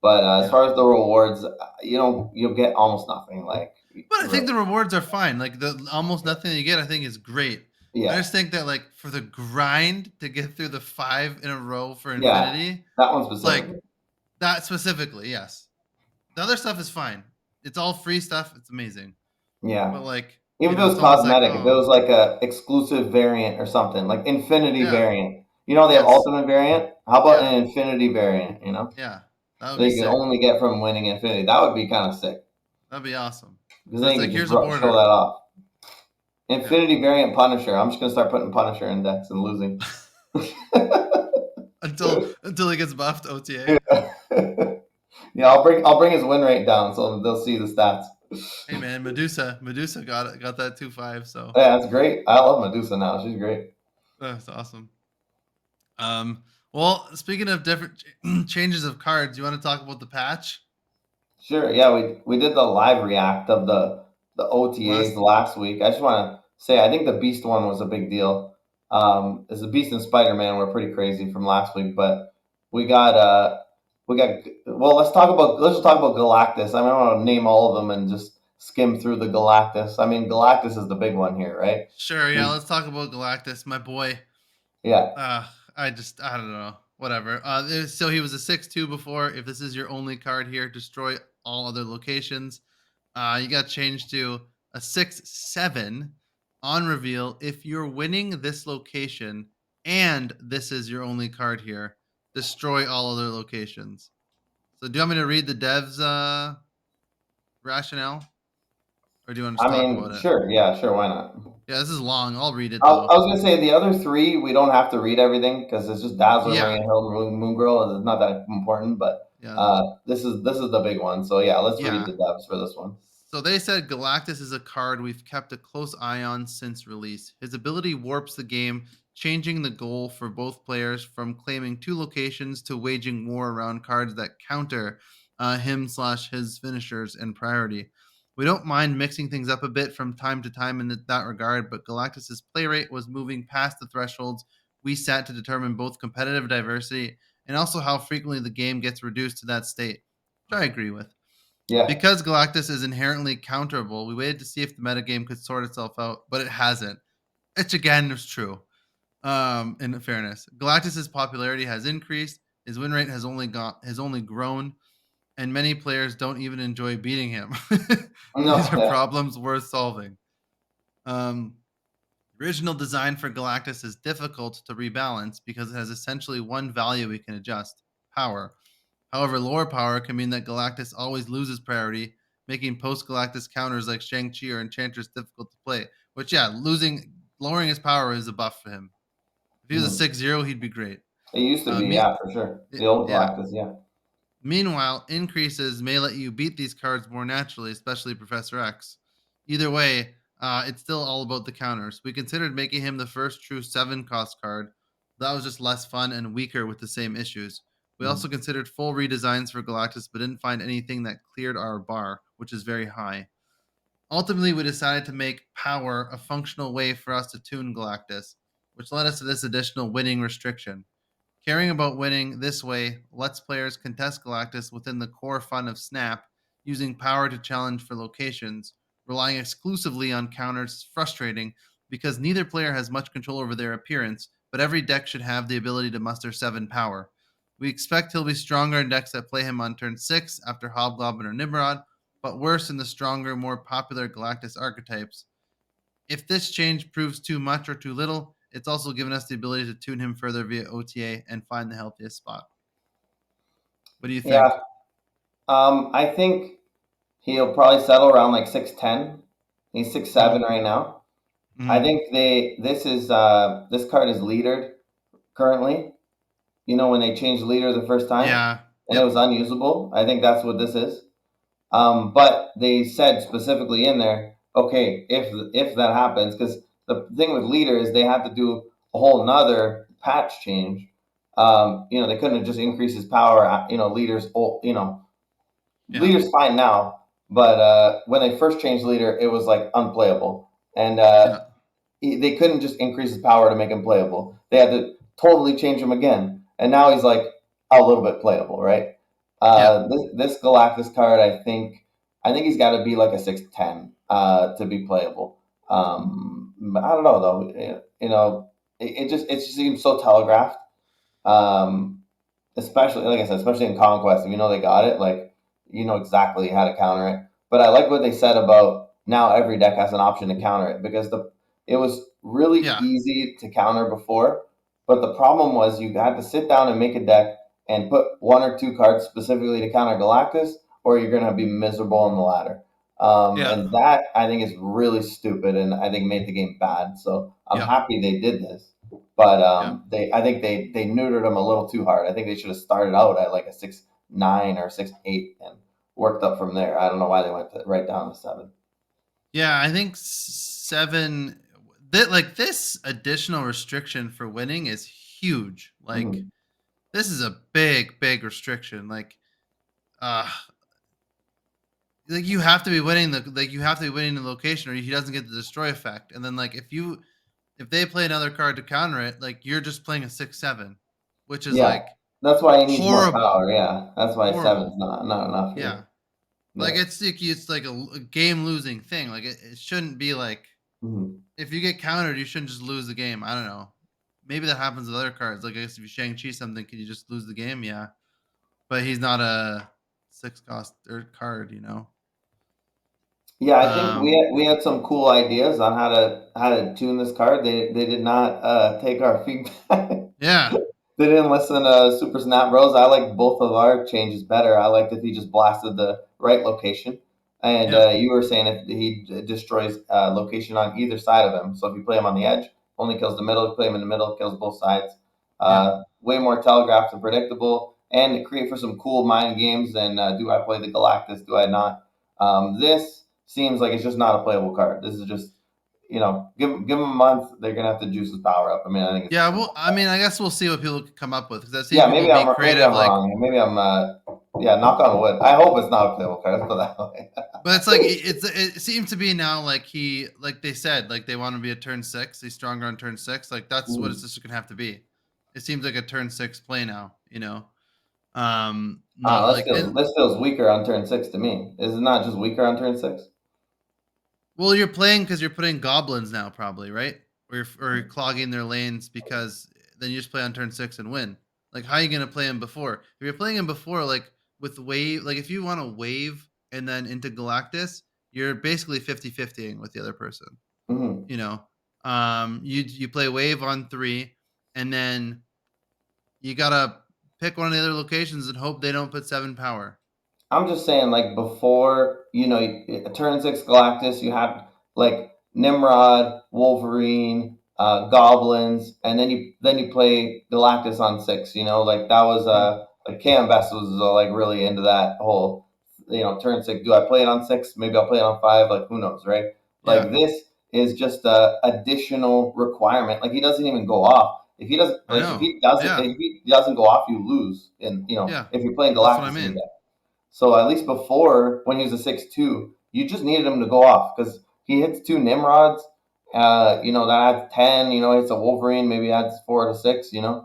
But as yeah. far as the rewards, you'll get almost nothing. Like But I think really, the rewards are fine. Like the almost nothing you get, I think is great. I yeah, just think that like for the grind to get through the 5 in a row for yeah. Infinity, That one like specifically. that specifically, yes. The other stuff is fine. It's all free stuff. It's amazing. Yeah. But like Even if it it's was almost like cosmetic, if it was like a exclusive variant or something, like Infinity yeah, variant. You know they have yes, Ultimate variant. How about yeah, an Infinity variant? You know yeah. That would that be you can sick. only get from winning Infinity. That would be kind of sick That'd be awesome. because So then it's you like can just here's a show border. that off. Yeah. Infinity variant Punisher. I'm just gonna start putting Punisher in decks and losing. until he gets buffed OTA. Yeah, yeah. I'll bring his win rate down so they'll see the stats. Hey man, Medusa got that 2-5, so Yeah, that's great. I love Medusa now. She's great. that's awesome. Well, speaking of different changes of cards, you want to talk about the patch Sure. Yeah, we did the live react of the OTAs last? last week. I just want to say I think the Beast one was a big deal. As the Beast and Spider Man were pretty crazy from last week, but we got we got well. Let's just talk about Galactus. I mean, I don't want to name all of them and just skim through the Galactus. I mean, Galactus is the big one here, right? Sure, yeah. He's Let's talk about Galactus, my boy. yeah, I don't know, whatever. So he was a 6-2 before. If this is your only card here, destroy all other locations. You got changed to a 6-7 on reveal. If you're winning this location and this is your only card here, destroy all other locations. So do you want me to read the devs rationale, or do you want to I just talk about mean, it? sure, yeah, sure, why not? Yeah, this is long. I'll read it I, though. I was gonna say the other three we don't have to read everything because it's just Dazzler, Yeah, Marine Hill, Moon Girl. It's not that important, but yeah, this is the big one. So yeah, let's read yeah. the depths for this one. So they said Galactus is a card we've kept a close eye on since release. His ability warps the game, changing the goal for both players from claiming 2 locations to waging war around cards that counter him/his finishers and priority. We don't mind mixing things up a bit from time to time in that regard, but Galactus's play rate was moving past the thresholds we set to determine both competitive diversity and also how frequently the game gets reduced to that state, which I agree with. Yeah, Because Galactus is inherently counterable, we waited to see if the metagame could sort itself out, but it hasn't. Which again is true. In fairness, Galactus's popularity has increased. His win rate has only grown, and many players don't even enjoy beating him. These no, are yeah, problems worth solving. Um, Original design for Galactus is difficult to rebalance because it has essentially one value we can adjust: power. However, lower power can mean that Galactus always loses priority, making post Galactus counters like Shang-Chi or Enchantress difficult to play. Which, yeah, lowering his power is a buff for him. If he was a mhm. 6-0, he'd be great. It used to be, Me, yeah, for sure. The old yeah. Galactus, yeah. Meanwhile, increases may let you beat these cards more naturally, especially Professor X. Either way, it's still all about the counters. We considered making him the first true 7 cost card. That was just less fun and weaker with the same issues. We Mhm. also considered full redesigns for Galactus, but didn't find anything that cleared our bar, which is very high. Ultimately, we decided to make power a functional way for us to tune Galactus, which led us to this additional winning restriction. Caring about winning this way lets players contest Galactus within the core fun of Snap, using power to challenge for locations. Relying exclusively on counters is frustrating because neither player has much control over their appearance, but every deck should have the ability to muster 7 power. We expect he'll be stronger in decks that play him on turn 6 after Hobgoblin or Nimrod, but worse in the stronger, more popular Galactus archetypes. If this change proves too much or too little, it's also given us the ability to tune him further via OTA and find the healthiest spot. What do you think? Yeah. I think he'll probably settle around like 6'10". He's 6'7" Mm-hmm. right now. I Mm-hmm. think this card is leadered currently. You know, when they changed leader the first time Yeah. and it Yep. was unusable. I think that's what this is. But they said specifically in there, okay, if that happens, because the thing with leader is they had to do a whole nother patch change. They couldn't have just increased his power. Yeah. Leader's fine now, but when they first changed leader, it was like unplayable, and Yeah. they couldn't just increase his power to make him playable. They had to totally change him again, and now he's like a little bit playable, right? Yeah. This Galactus card, I think he's got to be like a 6'10" to be playable. I don't know though. It just seems so telegraphed. Um, Especially like I said, especially in conquest, if you know they got it, like you know exactly how to counter it. But I like what they said about now every deck has an option to counter it because it was really Yeah. easy to counter before, but the problem was you had to sit down and make a deck and put one or two cards specifically to counter Galactus, or you're gonna be miserable on the ladder. Yeah. And that I think is really stupid, and I think made the game bad. So I'm Yep. happy they did this. But Yep. I think they neutered him a little too hard. I think they should have started out at like a 6'9" or 6'8" and worked up from there. I don't know why they went right down to 7. Yeah. I think 7. Like this additional restriction for winning is huge. Like Mm-hmm. this is a big, big restriction. Uh, you have to be winning the location, or he doesn't get the destroy effect. And then if they play another card to counter it, like you're just playing a 6/7, which is Yeah, like that's why he needs more horrible, power. Yeah, that's why seven's horrible. not enough Yeah, here. like Yeah. it's like a game losing thing. Like it shouldn't be like Mm-hmm. if you get countered, you shouldn't just lose the game. I don't know. Maybe that happens with other cards. Like I guess if you Shang-Chi something, can you just lose the game? Yeah, but he's not a 6 cost or card. Yeah, I think we Um, we had some cool ideas on how to tune this card. They did not take our feedback. yeah, They didn't listen to Super Snap Bros. I like both of our changes better. I liked if he just blasted the right location, and yeah, you were saying if he destroys location on either side of him. So if you play him on the edge, only kills the middle. If you play him in the middle, kills both sides. yeah. Way more telegraphed and predictable, and to create for some cool mind games. And do I play the Galactus? Do I not? This seems like it's just not a playable card. This is just give them a month. They're gonna have to juice his power up. I mean, I think it's Yeah, just well, simple. I mean, I guess we'll see what people can come up with because I've seen Yeah, people be maybe creative, I'm like, wrong. Maybe I'm yeah. Knock on wood. I hope it's not a playable card. Let's put it that way. but it's like it seems to be now like they said like they want to be a turn 6, he's stronger on turn 6, like that's what it's Mm. just gonna have to be. It seems like a turn 6 play now. I don't Not know. like and This feels weaker on turn 6 to me. Is it not just weaker on turn 6? well, you're playing because you're putting goblins now, probably, right? Or you're clogging their lanes because then you just play on turn 6 and win. Like, how are you gonna play him before? If you're playing him before, like with wave, like if you want to wave and then into Galactus, you're basically 50-50ing with the other person. Mm-hmm. You know, you play wave on 3, and then you gotta pick one of the other locations and hope they don't put 7 power. I'm just saying, like before, turn 6 Galactus, you had like Nimrod, Wolverine, Goblins, and then you play Galactus on 6. Like that was Mhm. like KMBS was like really into that whole turn 6. Do I play it on 6? Maybe I'll play it on 5. Like who knows, right? Yeah, Like this is just a additional requirement. Like he doesn't even go off. If he doesn't I like if know. he doesn't Yeah, if he doesn't go off, you lose. And yeah, if you're playing that's what I Galactus in your mean. deck. So at least before, when he was a 6'2", you just needed him to go off because he hits 2 Nimrods. That adds 10. Hits a Wolverine, maybe adds 4 to 6. Yeah.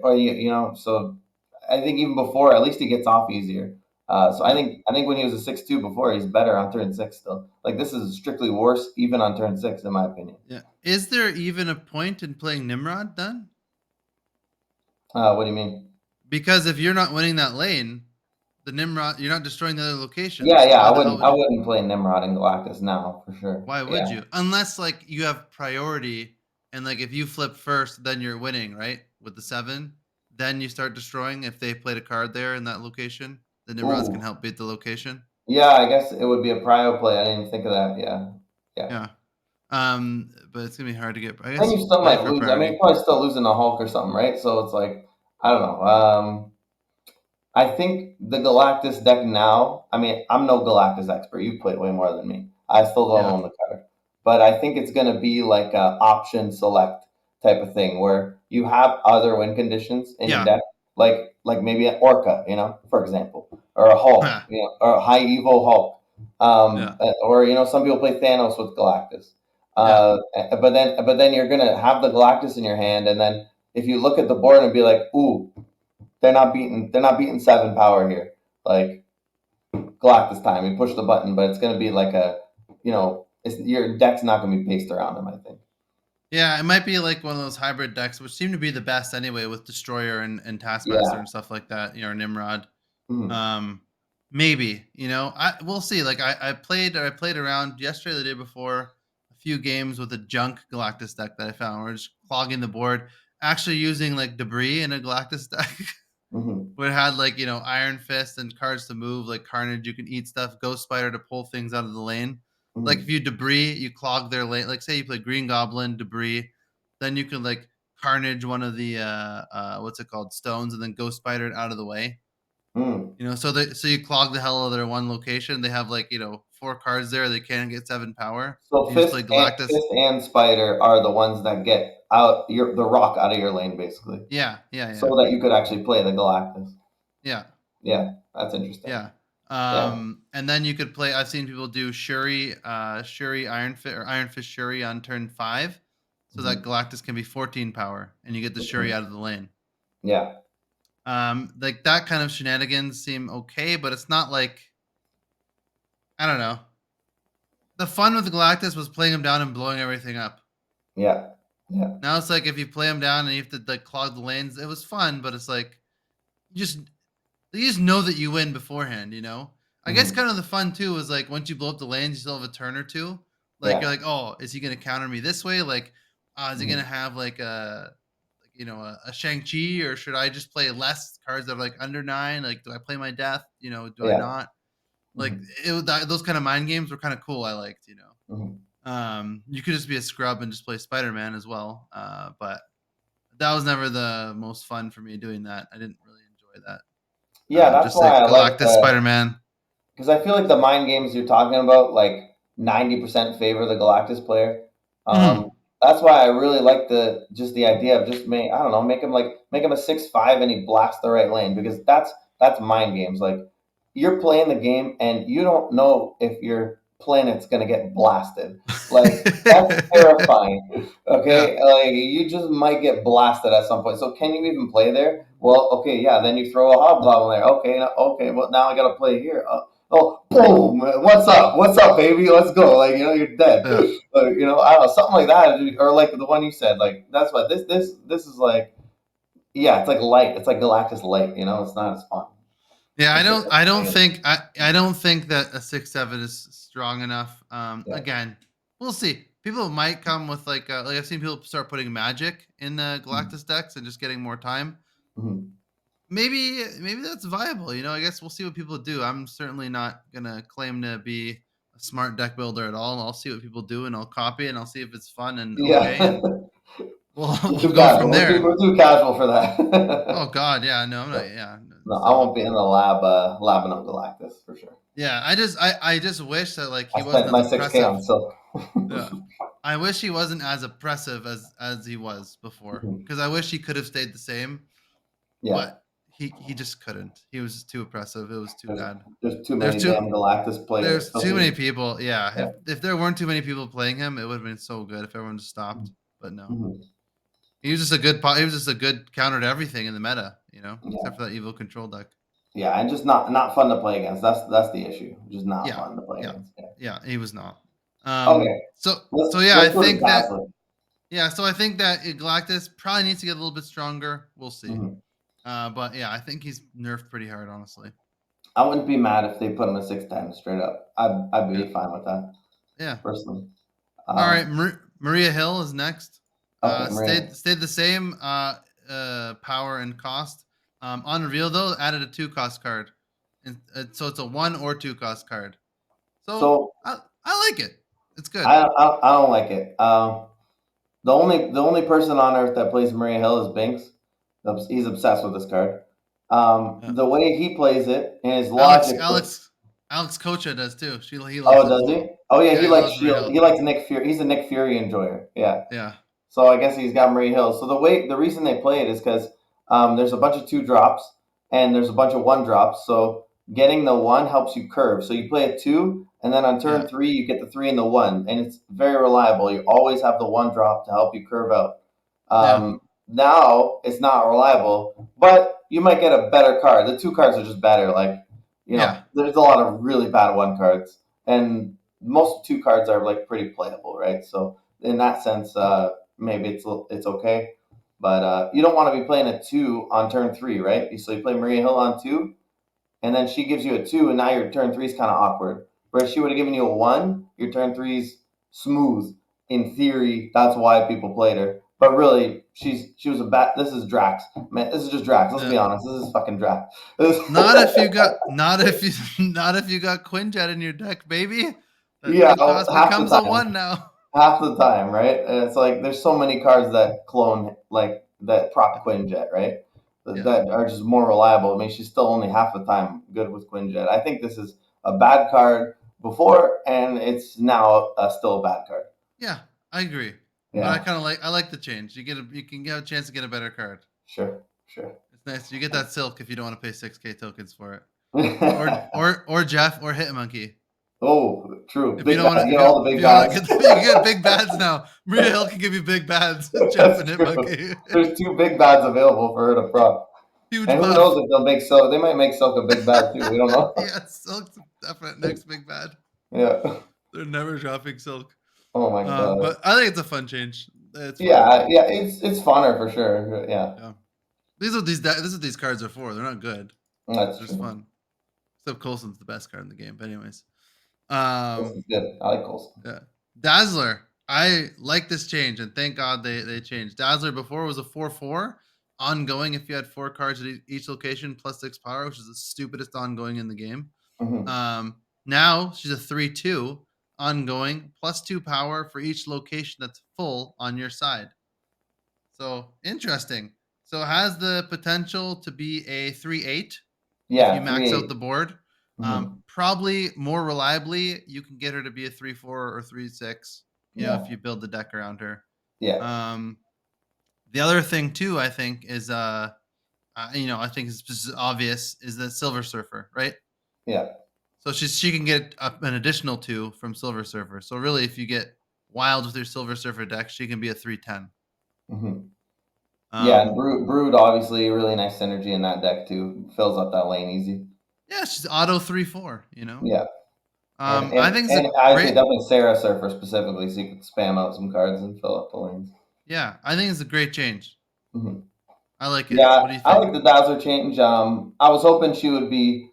or you know, so I think even before, at least he gets off easier. So Yeah. I think when he was a 6-2 before, he's better on turn 6 still. Like this is strictly worse even on turn 6 in my opinion. Yeah. Is there even a point in playing Nimrod then? What do you mean? Because if you're not winning that lane, the Nimrod, you're not destroying the other locations. Yeah, So yeah, why the hell would I you? wouldn't play Nimrod and Galactus now for sure. Why would Yeah. you? Unless like you have priority, and like if you flip first, then you're winning, right? With the 7, then you start destroying. If they played a card there in that location, the Nimrods can Ooh. help beat the location. Yeah, I guess it would be a prio play. I didn't even think of that. Yeah. Yeah. Yeah. But it's gonna be hard to get. I And guess you you could still play might for lose. I mean, priority. you're probably still losing a Hulk or something, right? So it's like, I don't know. I think the Galactus deck now, I mean, I'm no Galactus expert. You've played way more than me. I still don't Yeah. own the card. But I think it's going to be like a option select type of thing where you have other win conditions in your Yeah. deck, like maybe an Orca, you know, for example, or a Hulk, you know, or a high Evo Hulk. Yeah. Or, you know, some people play Thanos with Galactus. Yeah. But then you're going to have the Galactus in your hand. And then if you look at the board and be like, ooh, they're not beating 7 power here. Like Galactus time, you push the button, but it's gonna be like a, you know, your deck's not gonna be based around them. I think. Yeah, it might be like one of those hybrid decks, which seem to be the best anyway, with Destroyer and Taskmaster Yeah. and stuff like that. You know, or Nimrod. Mhm. Um, Maybe, we'll see. Like I played around yesterday, the day before, a few games with a junk Galactus deck that I found. We're just clogging the board, actually using like debris in a Galactus deck. Mhm. Where it had like Iron Fist and cards to move, like Carnage. You can eat stuff. Ghost Spider to pull things out of the lane. Like if Mhm. you debris, you clog their lane. Like say you play Green Goblin debris, then you can like Carnage one of the what's it called, stones, and then Ghost Spider it out of the way. Mhm. So you clog the hell out of their one location. They have like 4 cards there. They can't get 7 power. So You just play Galactus. Fist and Spider are the ones that get out the rock out of your lane, basically, Yeah, yeah, so yeah, that you could actually play the Galactus. yeah. Yeah, that's interesting. Yeah. Yeah. And then you could play. I've seen people do Shuri Iron Fist or Iron Fist Shuri on turn 5, so that Mhm. Galactus can be 14 power, and you get the Shuri Mhm. out of the lane. Yeah. Like that kind of shenanigans seem okay, but it's not like, I don't know. The fun with Galactus was playing him down and blowing everything up. Yeah. Yeah. Now it's like if you play him down and you have to like clog the lanes, it was fun, but it's like you just you just know that you win beforehand. I guess Mhm. kind of the fun too was like once you blow up the lanes, you still have a turn or two. Like you're Yeah. like, oh, is he gonna counter me this way? Like, is he gonna Mhm. have like a Shang Chi, or should I just play less cards that are like under 9? Like, do I play my death? Do I Yeah. not? Like Mhm. those kind of mind games were kind of cool. I liked. Mhm. You could just be a scrub and just play Spider Man as well. But that was never the most fun for me doing that. I didn't really enjoy that. Yeah, that's Just why like I like Galactus, the Spider Man. because I feel like the mind games you're talking about, like 90% favor the Galactus player. Mhm. That's why I really like the idea of just I don't know, make him a 6-5 and he blasts the right lane because that's mind games. Like you're playing the game and you don't know if your planet's gonna get blasted. Like that's terrifying. Yeah. Okay, like you just might get blasted at some point. So can you even play there? Well, okay, yeah. Then you throw a hobgoblin there. Okay, okay. Well, now I gotta play here. Oh, boom! What's up? What's up, baby? Let's go! Like you're dead. Yeah. I don't know, something like that, or like the one you said. Like that's what this is like. Yeah, it's like light. It's like Galactus light. It's not as fun. Yeah, I It's don't I don't like, think I don't think that a 6-7 is strong enough. yeah. Again, we'll see. People might come with like I've seen people start putting magic in the Mhm. Galactus decks and just getting more time. Mhm. Maybe that's viable. I guess we'll see what people do. I'm certainly not gonna claim to be a smart deck builder at all. I'll see what people do and I'll copy it and I'll see if it's fun and okay, Yeah. and we'll We're we'll too go from casual. there. We're too casual for Oh that. God, yeah, no, I'm not. No, Yeah, no, I so won't be in the lab labbing up Galactus for sure. yeah, I just wish that like I he wasn't spent as my 6K on oppressive. Silk. Yeah, I wish he wasn't as oppressive as he was before. Mhm. Because I wish he could have stayed the same, Yeah. but he just couldn't. He was just too oppressive. It was too There's bad. there's too There's many too damn Galactus players. there's So too many many. people. Yeah, Yeah. if there weren't too many people playing him, it would have been so good if everyone just stopped. But no. Mhm. He was just a good he was just a good counter to everything in the meta, Yeah, except for that evil control deck. yeah, and just not fun to play against. That's the issue. Just not Yeah, fun to play yeah, against. Yeah. yeah. He was not. Okay, So yeah, I let's go to think that Dazzler. yeah, so I think that Galactus probably needs to get a little bit stronger. We'll see. Mhm. But yeah, I think he's nerfed pretty hard, honestly. I wouldn't be mad if they put him at 610 straight up. I'd Yeah, be fine with that yeah. personally. All right, Um, Maria Hill is next. okay, Maria. Stayed the same power and cost. On reveal though, added a 2 cost card, and so it's a 1 or 2 cost card. So So I like it. It's good. I don't like it. The only person on earth that plays Maria Hill is Binks. He's obsessed with this card. Yeah. The way he plays it and his Alex logic. Alex Alex Kocha does too. He loves Oh, it as does he? well. Oh yeah, Yeah, he he likes loves Maria Shield. Hill He too. likes Nick Fury. He's a Nick Fury enjoyer. Yeah. Yeah, So I guess he's got Marie Hill. So the reason they play it is because there's a bunch of 2 drops and there's a bunch of 1 drops. So getting the 1 helps you curve. So you play a 2, and then on yeah, turn 3 you get the 3 and the 1, and it's very reliable. You always have the 1 drop to help you curve out. yeah, Now it's not reliable, but you might get a better card. The 2 cards are just better. Like yeah, there's a lot of really bad 1 cards, and most 2 cards are like pretty playable, right? So in that sense, maybe it's okay. But you don't want to be playing a 2 on turn 3, right? So you play Maria Hill on 2, and then she gives you a 2, and now your turn 3 is kind of awkward. Whereas she would have given you a 1, your turn 3's smooth. In theory, that's why people played her. But really, she was a bad. This is Drax, man. This is just Drax. Let's yeah. be honest. This is fucking Drax. Not if you got Quinjet in your deck, baby. That Yeah, 2 cost half the becomes a time. 1 now. Half the time, right? And it's like there's so many cards that clone like that prop Quinjet, right? Yeah. That are just more reliable. I mean, she's still only half the time good with Quinjet. I think this is a bad card before, and it's now still a bad card. Yeah, I agree. But Yeah, I like the change. You can get a chance to get a better card. sure. It's nice. You get that silk if you don't want to pay 6K tokens for it. Or Jeff or Hitmonkey. Oh, true. If you Big don't want bad. to You get all the if big you want bads. to get you get big bads now. Maria Hill can give you big bads. Jeff That's and true. Hitmonkey. There's 2 big bads available for her to prop. Huge And who buff. knows if they'll make Silk? They might make Silk a big bad too. We don't know. Yeah, Silk's a definite next big bad. Yeah. They're never dropping Silk. Oh my god. But I think it's a fun change. It's fun. Yeah. It's funner for sure. Yeah. Yeah. This is what these cards are for. They're not good. That's They're just true. fun. Except Coulson's the best card in the game. But anyways. This is Um good. I like Colson. yeah. Dazzler. I like this change and thank God they changed. Dazzler before was a 4/4 ongoing if you had 4 cards at each location plus 6 power, which is the stupidest ongoing in the game. Hmm. Now she's a 3/2 ongoing plus 2 power for each location that's full on your side. So interesting. So it has the potential to be a 3/8 if you Yeah, max out 3/8. the board. Hmm. Probably more reliably, you can get her to be a 3/4 or 3/6. Yeah. If you build the deck around her. Yeah. Um, the other thing too, I think, is I think is just obvious is the Silver Surfer, right? Yeah. So she can get an additional 2 from Silver Surfer. So really, if you get wild with your Silver Surfer deck, she can be a 3/10. Hmm. Yeah, and Um, Brood obviously really nice synergy in that deck too. Fills up that lane easy. yeah, she's auto 3/4. Yeah. And I and, think it's a and I say great. definitely Sarah Surfer specifically, so you could spam out some cards and fill up the lanes. Yeah, I think it's a great change. Hmm. I like it. Yeah, What do you I think? like the Dazzler change. I was hoping she would be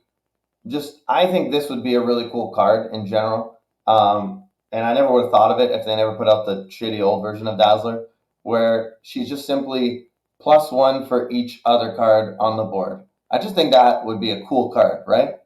just. I think this would be a really cool card in general. And I never would have thought of it if they never put out the shitty old version of Dazzler, where she's just simply +1 for each other card on the board. I just think that would be a cool card, right?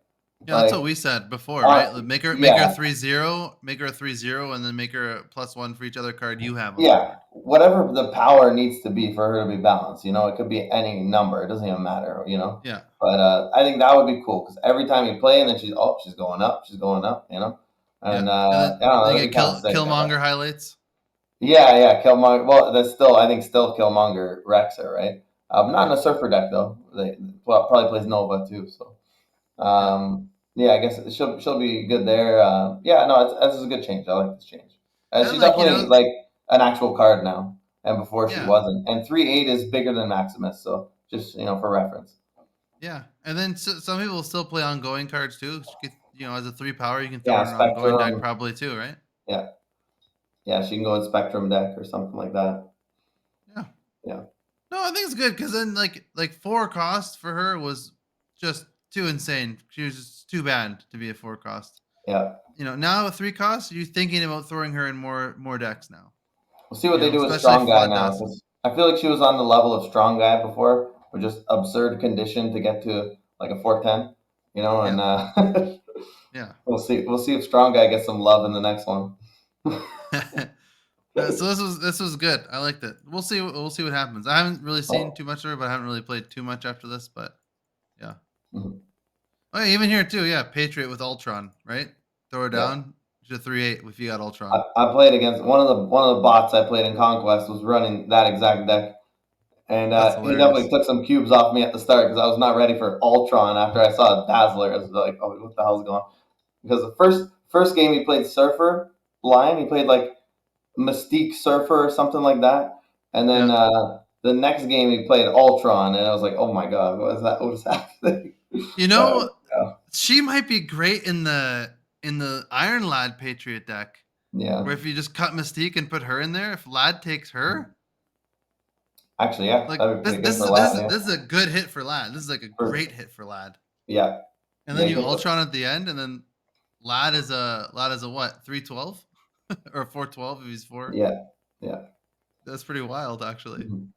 Yeah, that's what Like, we said before, right? Like, make her a yeah, 3/0, make her a 3/0, and then make her a +1 for each other card you have on the yeah. board. Whatever the power needs to be for her to be balanced, it could be any number. It doesn't even matter. Yeah, But I think that would be cool because every time you play, and then she's going up, yeah, and and I don't know, then you that'd get be kind of sick. I bet. Killmonger highlights. Yeah, Killmonger. Well, that's still, I think, still Killmonger wrecks her, right? Not in Yeah, a Surfer deck though. Probably plays Nova too. So yeah. yeah, I guess she'll be good there. Yeah, no, it's a good change. I like this change. And She's like definitely like an actual card now, and before she Yeah. wasn't. And 3/8 is bigger than Maximus, so just for reference. Yeah. And then some people still play ongoing cards too. As a 3 power, you can throw Yeah, in an ongoing deck Spectrum. probably too, right? Yeah, yeah, she can go in Spectrum deck or something like that. Yeah. Yeah, No, I think it's good because then like 4 cost for her was just too insane. She was just too bad to be a 4 cost. yeah. Now with 3 costs, you're thinking about throwing her in more decks now. We'll see what they do with Especially Strong Guy flood now, dust. because I feel like she was on the level of Strong Guy before, with just absurd condition to get to like a 410, and Yeah. Yeah. we'll see. We'll see if Strong Guy gets some love in the next one. So this was good. I liked it. We'll see what happens. I haven't really seen Oh, too much of her, but I haven't really played too much after this. But yeah. mhm. Oh, yeah, even here too. Yeah, Patriot with Ultron, right? Throw her Yeah. down. She's a 3/8 if you got I, Ultron. I played against one of the bots I played in Conquest was running that exact deck, and That's he definitely hilarious. took some cubes off me at the start because I was not ready for Ultron after I saw Dazzler. I was like, oh, what the hell's going on? Because the first game he played Surfer line, he played like Mystique Surfer or something like that, and then Yeah. the next game he played Ultron, and I was like, oh my god, what is that? What is happening? You But know, she might be great in the Iron Lad Patriot deck, yeah, where if you just cut Mystique and put her in there, if Lad takes her, actually, yeah, like that'd be this pretty good this for is this Lad. is Yeah, this is a good hit for Lad. This is like a for, great hit for Lad. yeah, And yeah, then he you gets Ultron at the end, and then Lad is a what? 312 or 412 if he's 4. yeah, yeah. That's pretty wild, actually. Mhm.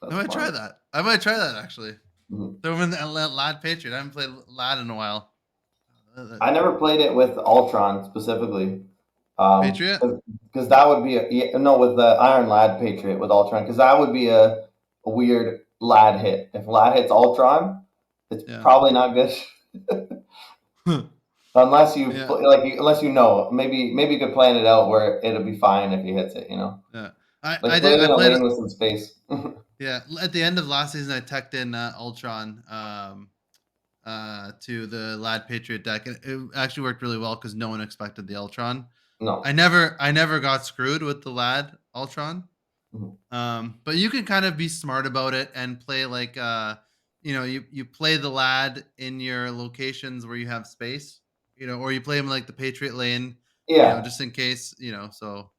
I That's might try fun. that. I might try that actually. Mhm. Throw him in the Lad Patriot. I haven't played Lad in a while. I never played it with Ultron specifically, Patriot? because that would be no, with the Iron Lad Patriot with Ultron, because that would be a weird Lad hit. If Lad hits Ultron, it's Yeah. probably not good. Unless Yeah. unless maybe you could plan it out where it'll be fine if he hits it. Yeah. I Like I put did it I in a played lane with some space. yeah, at the end of last season I teched in Ultron to the Lad Patriot deck, and it actually worked really well cuz no one expected the Ultron. I No. never I never got screwed with the Lad Ultron. Mhm. But you can kind of be smart about it and play like you play the Lad in your locations where you have space, or you play him like the Patriot lane, Yeah, just in case, so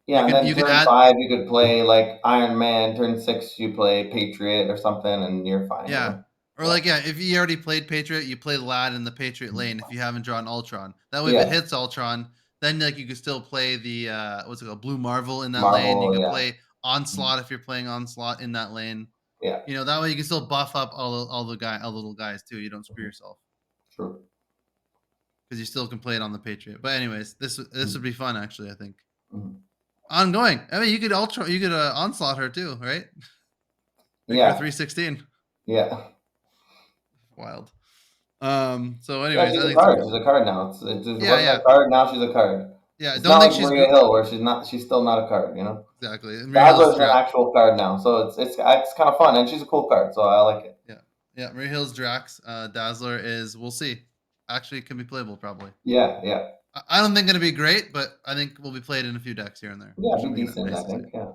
yeah, you and can then you can turn add. 5 you could play like Iron Man. Turn 6 you play Patriot or something, and you're fine. Yeah. Or Yeah. like, yeah, if you already played Patriot, you play Lad in the Patriot Mhm. lane if you haven't drawn Ultron. That way if it Yeah, hits Ultron, then like you can still play the what's it called? Blue Marvel in that lane. You Marvel. can Yeah, play Mhm. Onslaught if you're playing Onslaught in that lane. Yeah, That way you can still buff up all the little guys too. You don't screw Mhm. yourself True. because you still can play it on the Patriot. But anyways, this Mhm. would be fun actually, I think. Mhm. Ongoing. I mean, you could Onslaught her too, right? Make her Yeah, 316. yeah, Wild. So yeah. anyways, I She's a think it's a card. cool. She's a card now. It Yeah, wasn't yeah. a card. Now she's a card. Yeah, I It's don't not think like she's Maria Hill where she's not. She's still not a card. exactly. Maria Hill's Dazzler's an Drax. actual card now, so it's kind of fun, and she's a cool card, so I like it. Yeah, yeah. Maria Hill's Drax. Dazzler is. We'll see. Actually, can be playable probably. Yeah, yeah, I don't think it'll be great, but I think we'll be played in a few decks here and there, yeah. which Be will be decent, nice I to see. think. Yeah,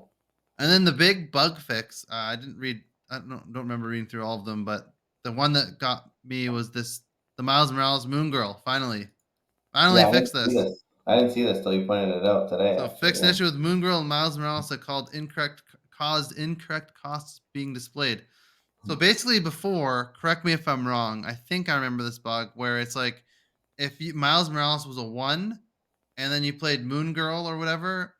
And then the big bug fix. I didn't read. I don't remember reading through all of them, but the one that got me was the Miles Morales Moon Girl. Finally yeah. I fixed didn't see this. this. I didn't see this till you pointed it out today. So Actually, fixed an yeah. issue with Moon Girl and Miles Morales that caused incorrect costs being displayed. So basically, before, correct me if I'm wrong. I think I remember this bug where it's like if Miles Morales was a 1, and then you played Moon Girl or whatever,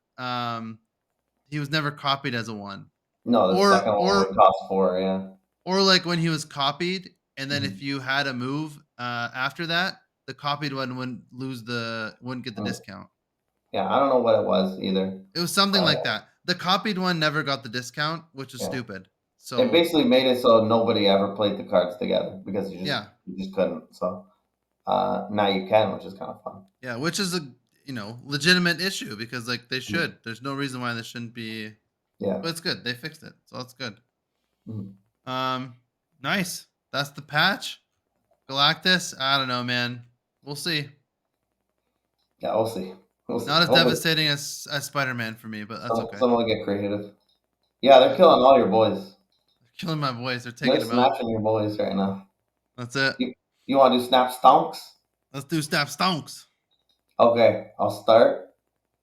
he was never copied as a 1. No, the Or second one or would cost 4. Yeah. or like when he was copied, and then if Mhm. you had a move after that, the copied one wouldn't get the Mm. discount. Yeah, I don't know what it was either. It was something Uh, like that. The copied one never got the discount, which is yeah, stupid. it So basically made it so nobody ever played the cards together because yeah, you just couldn't. So now you can, which is kind of fun. yeah, which is a legitimate issue because like they Mhm. should. There's no reason why this shouldn't be. Yeah. But it's good. They fixed it, so that's good. Mhm. Um, nice. That's the patch. Galactus. I don't know, man. We'll see. Yeah, we'll see. We'll see. Not as Hopefully, devastating as Spider-Man for me, but that's okay. someone will get creative. Yeah, they're killing all your boys. Killing my boys. They're They're taking them out. smashing your boys right now. That's it. You want to do snap stonks? Let's do snap stonks. Okay, I'll start.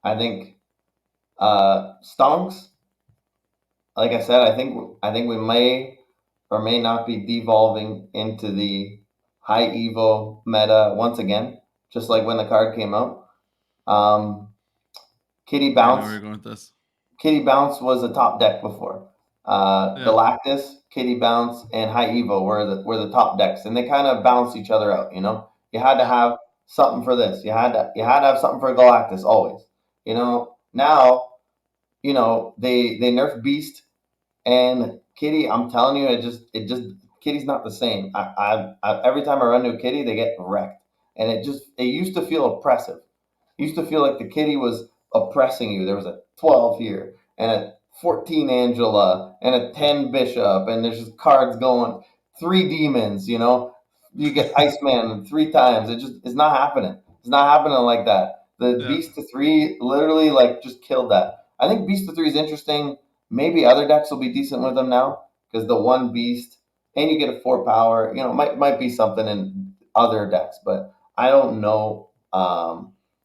I think stonks. Like I said, I think we may or may not be devolving into the high evo meta once again, just like when the card came out. Um, Kitty I know where Bounce. you're going with this. Kitty Bounce was a top deck before. Yeah. Galactus, Kitty Bounce, and High Evo were the top decks, and they kind of balanced each other out. You know, you had to Yeah. have something for this. You had to have something for Galactus always. You know, now they nerf Beast and Kitty. I'm telling you, it just Kitty's not the same. Every time I run to a Kitty, they get wrecked, and it used to feel oppressive. Used to feel like the kitty was oppressing you. There was a 12 here and a 14 Angela and a 10 Bishop, and there's just cards going, three demons, You get Iceman three times. It's not happening. It's not happening like that. The Yeah. Beast to three literally like just killed that. I think Beast to three is interesting. Maybe other decks will be decent with them now because the one Beast and you get a four power, might be something in other decks, but I don't know.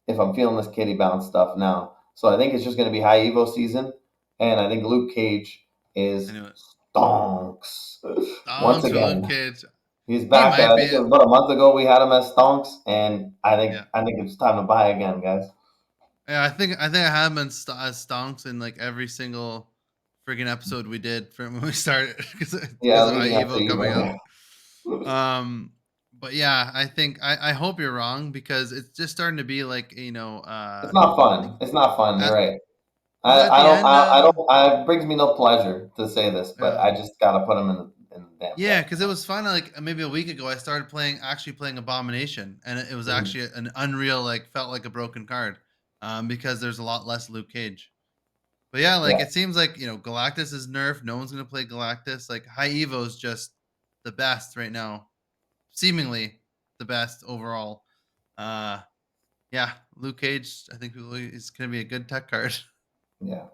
If I'm feeling this kitty bounce stuff now. So I think it's just going to be high Evo season, and I think Luke Cage I is knew it. stonks once Stonks for Luke again. Cage. He's He back. might I be think it it. was about a month ago we had him as stonks, and I think Yeah. I think it's time to buy again, guys. Yeah, I think I have him in as stonks in like every single freaking episode we did from when we started Yeah, because of leading up to Evo coming up. Evo. Um, but yeah, I think I hope you're wrong because it's just starting to be like It's not like fun. It's not fun. You're at right. because at I the don't. end I don't. It brings me no pleasure to say this, but yeah. I just gotta put him in the damn Yeah, deck. because it was fun. Like maybe a week ago, I started actually playing Abomination, and it was Mhm. actually an unreal, like felt like a broken card, because there's a lot less Luke Cage. But yeah, like Yeah, it seems like Galactus is nerfed. No one's gonna play Galactus. Like High Evo is just the best right now, seemingly the best overall. Uh, yeah, Luke Cage, I think is gonna be a good tech card. yeah.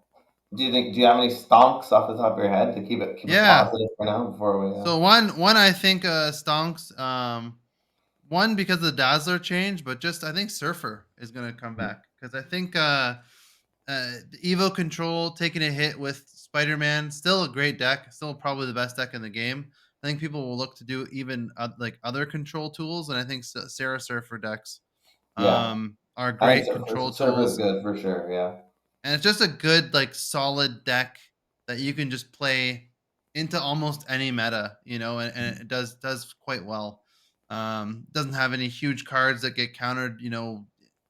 Do you have any stonks off the top of your head to keep it Yeah. positive for now before we So one I think stonks. One because of the Dazzler change, but just I think Surfer is going to come back because I think the Evo Control taking a hit with Spider Man still a great deck, still probably the best deck in the game. I think people will look to do even like other control tools, and I think Sarah Surfer decks Yeah, are I think great control Surfer is tools, good for sure. Yeah, and it's just a good like solid deck that you can just play into almost any meta, and it does quite well. Doesn't have any huge cards that get countered,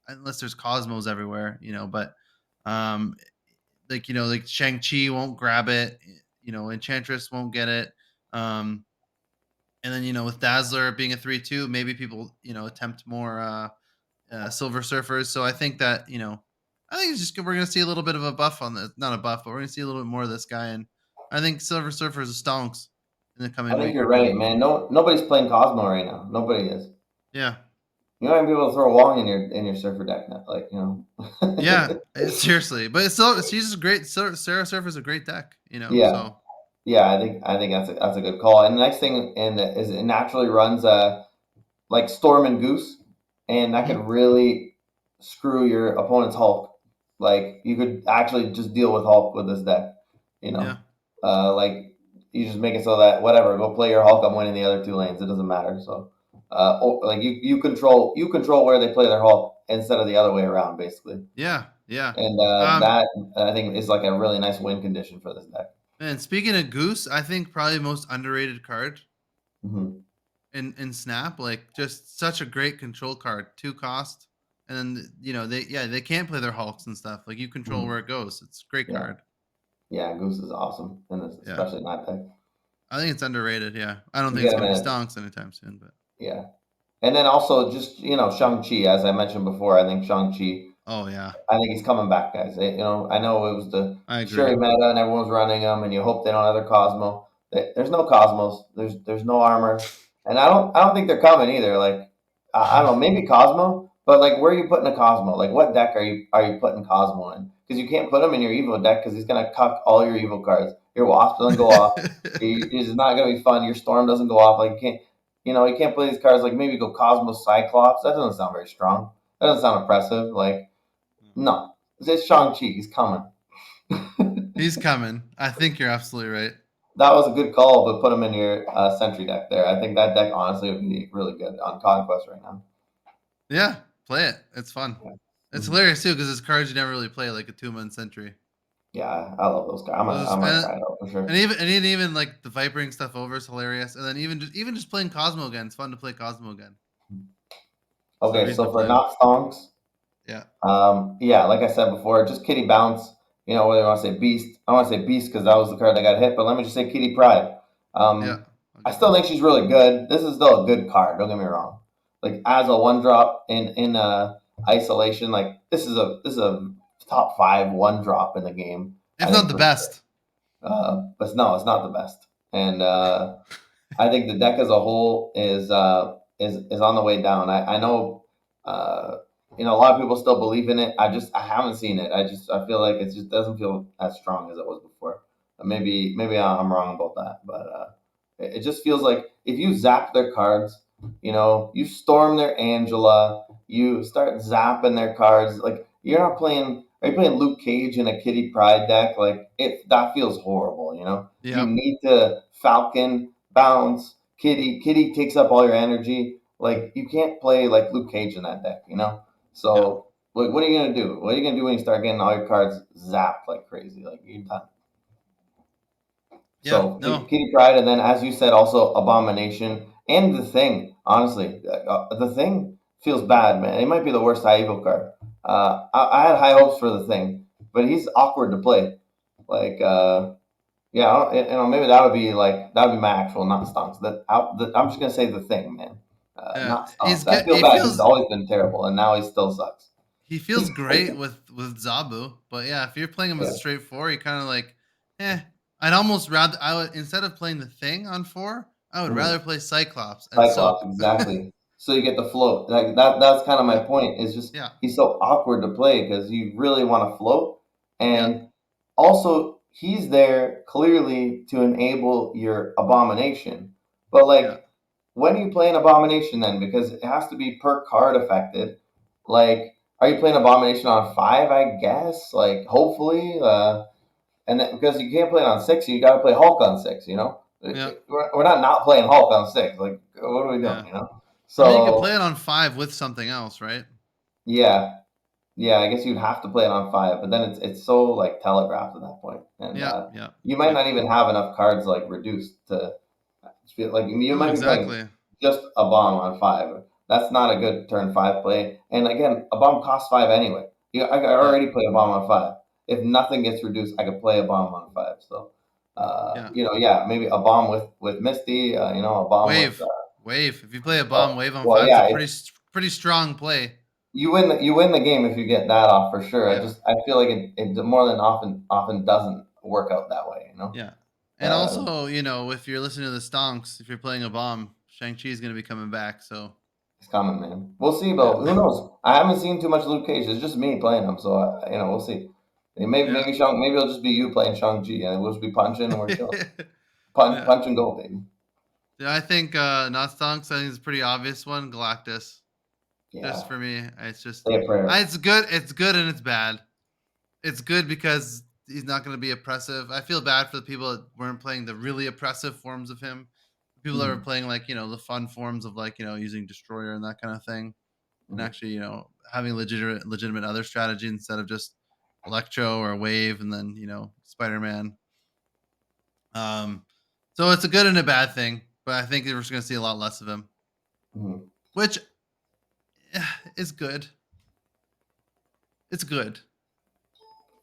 unless there's Cosmos everywhere, but um like Shang-Chi won't grab it, Enchantress won't get it. Um and then with Dazzler being a 3/2, maybe people, attempt more Silver Surfers. So I think that I think it's just we're gonna see a little bit of a buff on this, not a buff, but we're gonna see a little bit more of this guy, and I think Silver Surfers are stonks in the I coming think week or you're two. right, man. Nobody's playing Cosmo right now. Nobody is. Yeah, You might be able to throw a Wong in your Surfer deck now, yeah, seriously, but it's still she's a great Sarah Surfer's a great deck, Yeah, so yeah. I think that's a good call. And the next thing is it naturally runs like Storm and Goose, and that could mhm, really screw your opponent's Hulk. Like you could actually just deal with Hulk with this deck. You yeah, know, like you just make it so that whatever, go play your Hulk. I'm winning the other two lanes. It doesn't matter. So, like you control where they play their Hulk instead of the other way around, basically. yeah, yeah. And Um, that I think is like a really nice win condition for this deck. and speaking of Goose, I think probably the most underrated card Hmm. in Snap. Like just such a great control card, 2 cost, and then they can't play their Hulks and stuff. Like you control Hmm. where it goes. It's a great Yeah, card. yeah. Goose is awesome, and Yeah. especially in that deck. I think it's underrated. Yeah, I don't You think it's get him gonna be in it. stonks anytime soon, but Yeah. And then also just Shang-Chi, as I mentioned before, I think Shang-Chi, oh yeah, I think he's coming back, guys. I know it was the I agree. Shuri meta and everyone's running him, and you hope they don't have their Cosmo. There's no Cosmos. There's no armor, and I don't think they're coming either. Like I don't know, maybe Cosmo, But like, where are you putting a Cosmo? Like, what deck are you putting Cosmo in? Because you can't put him in your Evo deck because he's gonna cuck all your Evo cards. Your Wasp doesn't go off. It's not gonna be fun. Your Storm doesn't go off. Like, you can't play these cards. Like, maybe go Cosmo Cyclops. That doesn't sound very strong. That doesn't sound impressive. Like, no, it's Shang-Chi. He's coming. He's coming. I think you're absolutely right. That was a good call, but put him in your Sentry deck there. I think that deck honestly would be really good on Conquest right now. Yeah, play it. It's fun. Yeah. It's Mhm. hilarious too because it's cards you never really play, like a 2-month Sentry. Yeah, I love those cards. Those I'm gonna try it out for sure. and even like the vipering stuff over is hilarious. And then even just playing Cosmo again, it's fun to play Cosmo again. It's the Okay, reason to so for play him. not stonks, Yeah, yeah, like I said before, just Kitty Bounce. Whether you want to say Beast, I want to say Beast because that was the card that got hit. But let me just say Kitty Pride. yeah. I'll I give still that. think she's really good. This is still a good card. Don't get me wrong. Like as a one drop in isolation, like this is a top 5 one drop in the game. If I not think the for sure. best. But no, it's not the best. And I think the deck as a whole is on the way down. I know uh, a lot of people still believe in it. I haven't seen it. I feel like it just doesn't feel as strong as it was before. Maybe I'm wrong about that, but it just feels like if you zap their cards, you storm their Angela, you start zapping their cards. Like you're not playing. Are you playing Luke Cage in a Kitty Pride deck? Like that feels horrible. You Yep. need to Falcon bounce. Kitty takes up all your energy. Like you can't play like Luke Cage in that deck. Yeah. So what are you gonna do? What are you gonna do when you start getting all your cards zapped like crazy? Like you're done. Yeah. So No. Kitty Pride, and then as you said, also Abomination and the Thing. Honestly, the Thing feels bad, man. It might be the worst high evil card. I had high hopes for the Thing, but he's awkward to play. Like, yeah, maybe that would be my actual not stonks. I'm just gonna say the Thing, man. Yeah. Not He's stonks. I good. feel bad. He's always been terrible, and now he still sucks. He feels great with Zabu, but yeah, if you're playing him as Yeah. a straight 4, you kind of like, eh. I'd almost rather I would instead of playing the thing on 4, I would Mhm. rather play Cyclops and Cyclops, soak. exactly. So you get the float. Like that's kind of my Yeah, point. Is just yeah, he's so awkward to play because you really want to float, yeah, and also he's there clearly to enable your abomination. But yeah, like, when are you playing abomination then? Because it has to be per card affected. Like, are you playing abomination on 5? I guess. Like, hopefully. And then, because you can't play it on 6, you got to play Hulk on 6. yeah, We're not playing Hulk on 6. Like, what are we doing? yeah. I mean, you could play So it on 5 with something else, right? yeah, yeah. I guess you'd have to play it on 5, but then it's so like telegraphed at that point, and Yeah, yeah, you might yeah. not even have enough cards like reduced to feel like you No, might be playing exactly. just a bomb on 5. That's not a good turn 5 play. And again, a bomb costs 5 anyway. I could Yeah, already play a bomb on 5. If nothing gets reduced, I could play a bomb on 5. So, yeah. yeah, maybe a bomb with Misty. A bomb with. Wave, wave. If you play a bomb Oh, wave on well, 5, it's a yeah. pretty strong play. You win the game if you get that off for sure. Yeah, I feel like it more than often doesn't work out that way. yeah. And Uh, also, if you're listening to the Stonks, if you're playing a bomb, Shang-Chi is going to be coming back. So, It's coming, man. We'll see, yeah. though. Who knows? I haven't seen too much Luke Cage. It's just me playing him, so we'll see. Yeah. Maybe it'll just be you playing Shang Chi, and we'll just be punching, and we're chill. Yeah. Punch and go, baby. Yeah, I think not Stonks. I think it's a pretty obvious one. Galactus. Just Yeah. for me, it's just Say a prayer. it's good. It's good and it's bad. It's good because he's not going to be oppressive. I feel bad for the people that weren't playing the really oppressive forms of him. People that were Mm-hmm. playing like the fun forms of like using destroyer and that kind of thing, and Mm-hmm. actually having legitimate other strategy instead of just electro or wave and then Spider Man. So it's a good and a bad thing, but I think we're just going to see a lot less of him, Mm-hmm. which is good. It's good.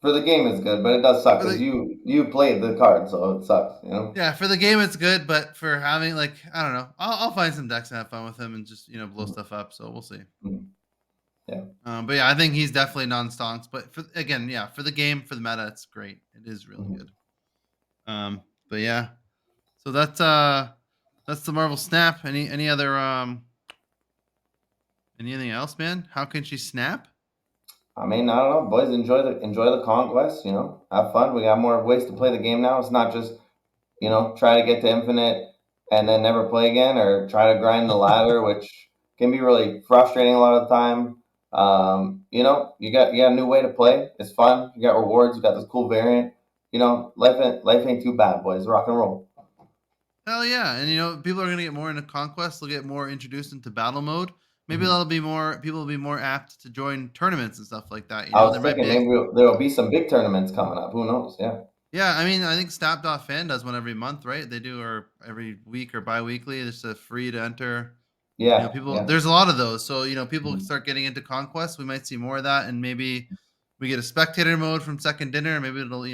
For the game, it's good, but it does suck For because the you played the card, so it sucks. Yeah, for the game it's good, but for having like I don't know, I'll find some decks and have fun with him and just blow Mm-hmm. stuff up. So we'll see. Mm-hmm. Yeah. But yeah, I think he's definitely non-stonks. But yeah, for the game, for the meta, it's great. It is really Mm-hmm. good. But yeah, so that's the Marvel Snap. Any other Anything else, man? How can she snap? I mean, I don't know, boys. Enjoy the conquest. You know, have fun. We got more ways to play the game now. It's not just try to get to infinite and then never play again, or try to grind the ladder, which can be really frustrating a lot of the time. You got a new way to play. It's fun. You got rewards. You got this cool variant. Life ain't too bad, boys. Rock and roll. Hell yeah! And people are gonna get more into conquest. They'll get more introduced into battle mode. Maybe Mhm. that'll be more. People will be more apt to join tournaments and stuff like that. I There was might thinking be. maybe there'll be some big tournaments coming up. Who knows? Yeah. Yeah, I mean, I think Snap.fan does one every month, right? They do, or every week or bi-weekly. It's a free to enter. Yeah. People. Yeah. There's a lot of those. So people Mhm. start getting into conquest. We might see more of that, and maybe we get a spectator mode from second dinner. Maybe it'll.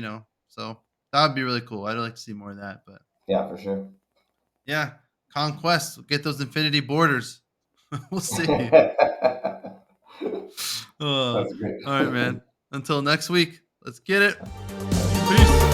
So that would be really cool. I'd like to see more of that. But Yeah, for sure. yeah, conquest. Get those infinity borders. We'll see. Uh, That's great. all right, man. Until next week, let's get it. Peace.